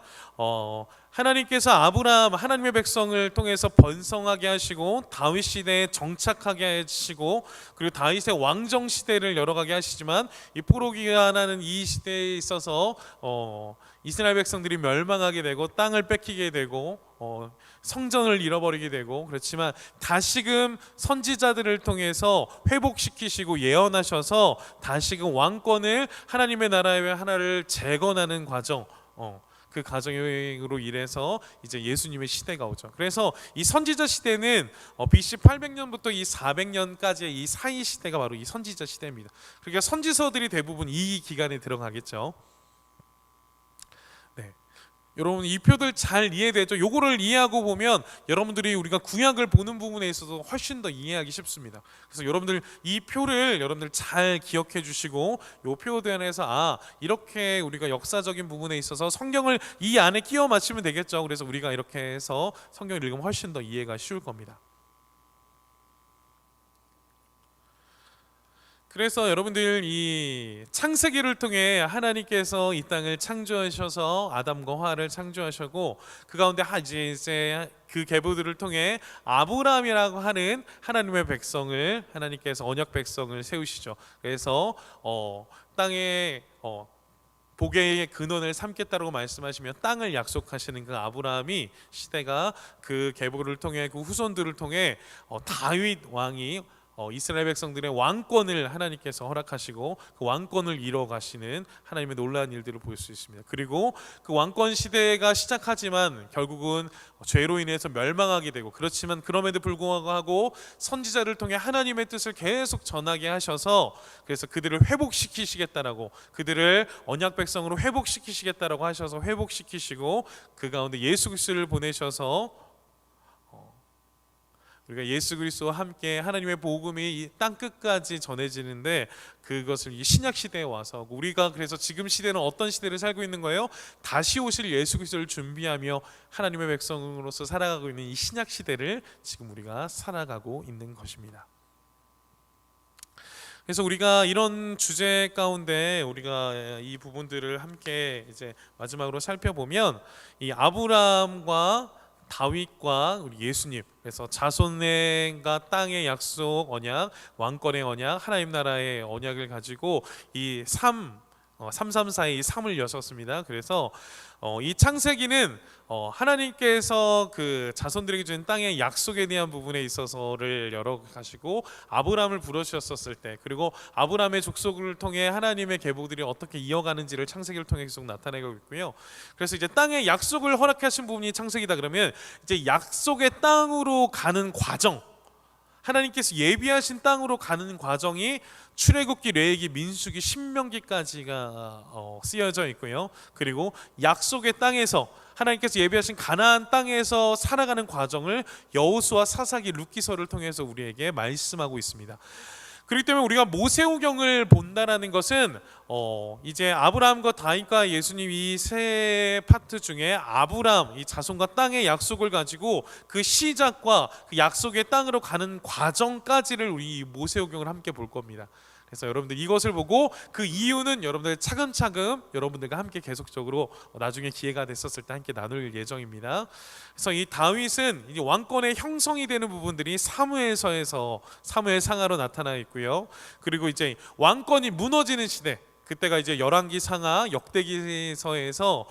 [SPEAKER 1] 하나님께서 아브라함 하나님의 백성을 통해서 번성하게 하시고 다윗 시대에 정착하게 하시고 그리고 다윗의 왕정 시대를 열어가게 하시지만 이 포로 귀환하는 이 시대에 있어서 이스라엘 백성들이 멸망하게 되고 땅을 뺏기게 되고 성전을 잃어버리게 되고 그렇지만 다시금 선지자들을 통해서 회복시키시고 예언하셔서 다시금 왕권을 하나님의 나라의 하나를 재건하는 과정 그 과정으로 인해서 이제 예수님의 시대가 오죠. 그래서 이 선지자 시대는 BC 800년부터 이 400년까지의 이 사이 시대가 바로 이 선지자 시대입니다. 그러니까 선지서들이 대부분 이 기간에 들어가겠죠. 네. 여러분 이 표들 잘 이해되죠? 요거를 이해하고 보면 여러분들이 우리가 구약을 보는 부분에 있어서 훨씬 더 이해하기 쉽습니다. 그래서 여러분들 이 표를 여러분들 잘 기억해 주시고 요 표에 안에서 이렇게 우리가 역사적인 부분에 있어서 성경을 이 안에 끼워 맞추면 되겠죠. 그래서 우리가 이렇게 해서 성경을 읽으면 훨씬 더 이해가 쉬울 겁니다. 그래서 여러분들 이 창세기를 통해 하나님께서 이 땅을 창조하셔서 아담과 하와를 창조하셨고 그 가운데 이제 그 계보들을 통해 아브라함이라고 하는 하나님의 백성을 하나님께서 언약 백성을 세우시죠. 그래서 땅에 복의 근원을 삼겠다라고 말씀하시며 땅을 약속하시는 그 아브라함이 시대가 그 계보를 통해 그 후손들을 통해 다윗 왕이 이스라엘 백성들의 왕권을 하나님께서 허락하시고 그 왕권을 이뤄가시는 하나님의 놀라운 일들을 볼 수 있습니다. 그리고 그 왕권 시대가 시작하지만 결국은 죄로 인해서 멸망하게 되고 그렇지만 그럼에도 불구하고 선지자를 통해 하나님의 뜻을 계속 전하게 하셔서 그래서 그들을 회복시키시겠다라고 그들을 언약 백성으로 회복시키시겠다라고 하셔서 회복시키시고 그 가운데 예수 그리스도를 보내셔서 우리가 예수 그리스도와 함께 하나님의 복음이 이 땅 끝까지 전해지는데 그것을 이 신약 시대에 와서 우리가 그래서 지금 시대는 어떤 시대를 살고 있는 거예요? 다시 오실 예수 그리스도를 준비하며 하나님의 백성으로서 살아가고 있는 이 신약 시대를 지금 우리가 살아가고 있는 것입니다. 그래서 우리가 이런 주제 가운데 우리가 이 부분들을 함께 이제 마지막으로 살펴보면 이 아브라함과 다윗과 우리 예수님 그래서 자손과 땅의 약속 언약 왕권의 언약 하나님 나라의 언약을 가지고 이 334의 3을 여셨습니다. 그래서 이 창세기는 하나님께서 그 자손들에게 준 땅의 약속에 대한 부분에 있어서를 열어가시고 아브라함을 부르셨었을 때 그리고 아브라함의 족속을 통해 하나님의 계보들이 어떻게 이어가는지를 창세기를 통해 계속 나타내고 있고요. 그래서 이제 땅의 약속을 허락하신 부분이 창세기다 그러면 이제 약속의 땅으로 가는 과정 하나님께서 예비하신 땅으로 가는 과정이 출애굽기, 레위기, 민수기, 신명기까지가 쓰여져 있고요. 그리고 약속의 땅에서 하나님께서 예비하신 가나안 땅에서 살아가는 과정을 여호수아, 사사기, 룻기서를 통해서 우리에게 말씀하고 있습니다. 그렇기 때문에 우리가 모세오경을 본다라는 것은 이제 아브라함과 다윗과 예수님 이 세 파트 중에 아브라함 이 자손과 땅의 약속을 가지고 그 시작과 그 약속의 땅으로 가는 과정까지를 우리 모세오경을 함께 볼 겁니다. 그래서 여러분들 이것을 보고 그 이유는 여러분들 차근차근 여러분들과 함께 계속적으로 나중에 기회가 됐었을 때 함께 나눌 예정입니다. 그래서 이 다윗은 이 왕권의 형성이 되는 부분들이 사무엘서에서 사무엘상하로 나타나 있고요. 그리고 이제 왕권이 무너지는 시대, 그때가 이제 열왕기 상하 역대기서에서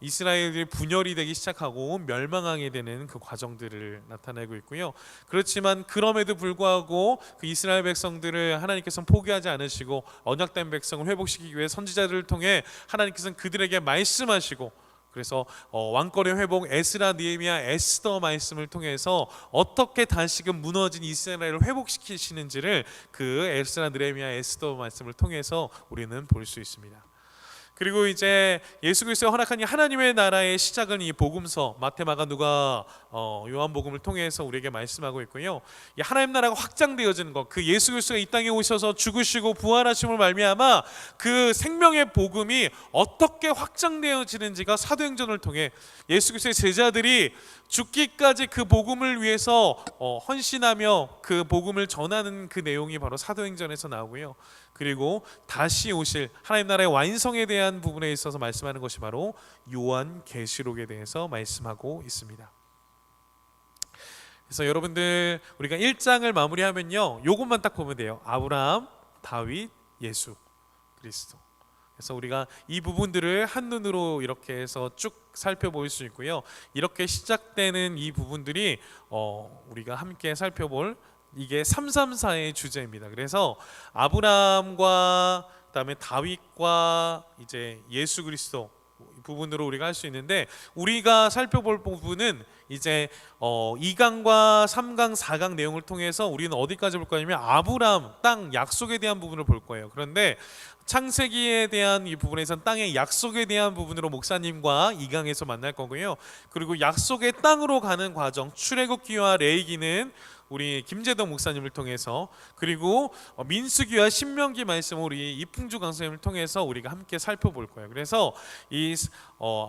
[SPEAKER 1] 이스라엘이 분열이 되기 시작하고 멸망하게 되는 그 과정들을 나타내고 있고요. 그렇지만 그럼에도 불구하고 그 이스라엘 백성들을 하나님께서는 포기하지 않으시고 언약된 백성을 회복시키기 위해 선지자들을 통해 하나님께서는 그들에게 말씀하시고, 그래서 왕권의 회복, 에스라, 느헤미야, 에스더 말씀을 통해서 어떻게 다시금 무너진 이스라엘을 회복시키시는지를 그 에스라, 느헤미야, 에스더 말씀을 통해서 우리는 볼 수 있습니다. 그리고 이제 예수 그리스도가 허락한 이 하나님의 나라의 시작은 이 복음서 마태, 마가, 누가, 요한복음을 통해서 우리에게 말씀하고 있고요. 이 하나님 나라가 확장되어지는 것, 그 예수 그리스도가 이 땅에 오셔서 죽으시고 부활하심을 말미암아 그 생명의 복음이 어떻게 확장되어지는지가 사도행전을 통해 예수 그리스도의 제자들이 죽기까지 그 복음을 위해서 헌신하며 그 복음을 전하는 그 내용이 바로 사도행전에서 나오고요. 그리고 다시 오실 하나님 나라의 완성에 대한 부분에 있어서 말씀하는 것이 바로 요한계시록에 대해서 말씀하고 있습니다. 그래서 여러분들 우리가 1장을 마무리하면요, 요것만 딱 보면 돼요. 아브라함, 다윗, 예수 그리스도. 그래서 우리가 이 부분들을 한눈으로 이렇게 해서 쭉 살펴볼 수 있고요. 이렇게 시작되는 이 부분들이 우리가 함께 살펴볼 이게 334의 주제입니다. 그래서 아브라함과 그다음에 다윗과 이제 예수 그리스도 부분으로 우리가 할 수 있는데, 우리가 살펴볼 부분은 이제 2강과 3강, 4강 내용을 통해서 우리는 어디까지 볼 거냐면 아브라함 땅 약속에 대한 부분을 볼 거예요. 그런데 창세기에 대한 이 부분에서는 땅의 약속에 대한 부분으로 목사님과 2강에서 만날 거고요. 그리고 약속의 땅으로 가는 과정, 출애굽기와 레위기는 우리 김재동 목사님을 통해서, 그리고 민수기와 신명기 말씀 우리 이풍주 강사님을 통해서 우리가 함께 살펴볼 거예요. 그래서 이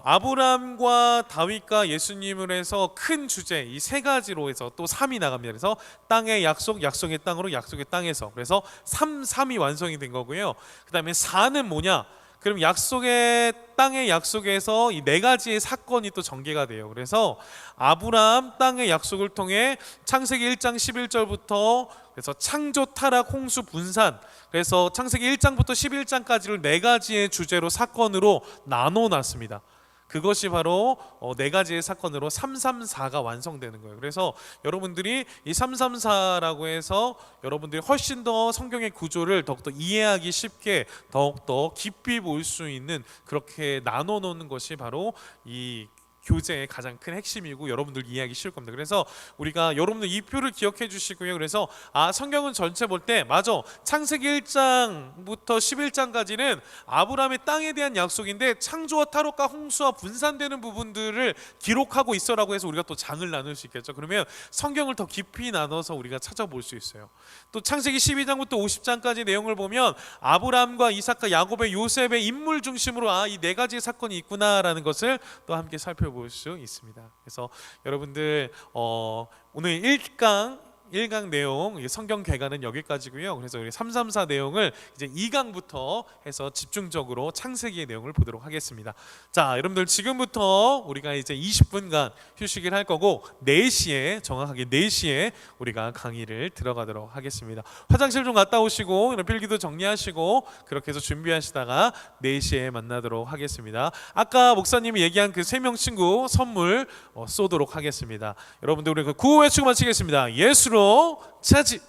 [SPEAKER 1] 아브라함과 다윗과 예수님을 해서 큰 주제 이 세 가지로 해서 또 3이 나갑니다. 그래서 땅의 약속, 약속의 땅으로, 약속의 땅에서, 그래서 3이 완성이 된 거고요. 그 다음에 4는 뭐냐? 그럼 약속의 땅의 약속에서 이 4가지의 사건이 또 전개가 돼요. 그래서 아브라함 땅의 약속을 통해 창세기 1장 11절부터 그래서 창조, 타락, 홍수, 분산, 그래서 창세기 1장부터 11장까지를 4가지의 주제로 사건으로 나눠놨습니다. 그것이 바로 4가지의 사건으로 334가 완성되는 거예요. 그래서 여러분들이 이 334라고 해서 여러분들이 훨씬 더 성경의 구조를 더욱더 이해하기 쉽게 더욱더 깊이 볼 수 있는, 그렇게 나눠 놓는 것이 바로 이 교재의 가장 큰 핵심이고 여러분들 이해하기 쉬울 겁니다. 그래서 우리가 여러분들 이 표를 기억해 주시고요. 그래서 성경은 전체 볼 때 맞아, 창세기 1장부터 11장까지는 아브라함의 땅에 대한 약속인데 창조와 타락과 홍수와 분산되는 부분들을 기록하고 있어라고 해서 우리가 또 장을 나눌 수 있겠죠. 그러면 성경을 더 깊이 나눠서 우리가 찾아볼 수 있어요. 또 창세기 12장부터 50장까지 내용을 보면 아브라함과 이삭과 야곱의, 요셉의 인물 중심으로 이 4가지의 사건이 있구나라는 것을 또 함께 살펴볼 수 있습니다. 그래서 여러분들 오늘 1강 내용 성경 개관은 여기까지고요. 그래서 우리 334 내용을 이제 2강부터 해서 집중적으로 창세기의 내용을 보도록 하겠습니다. 자, 여러분들 지금부터 우리가 이제 20분간 휴식을 할 거고 4시에 정확하게 4시에 우리가 강의를 들어가도록 하겠습니다. 화장실 좀 갔다 오시고 필기도 정리하시고 그렇게 해서 준비하시다가 4시에 만나도록 하겠습니다. 아까 목사님이 얘기한 그 3명 친구 선물 쏘도록 하겠습니다. 여러분들 우리 그 구호 외치고 마치겠습니다. 예수로 차지.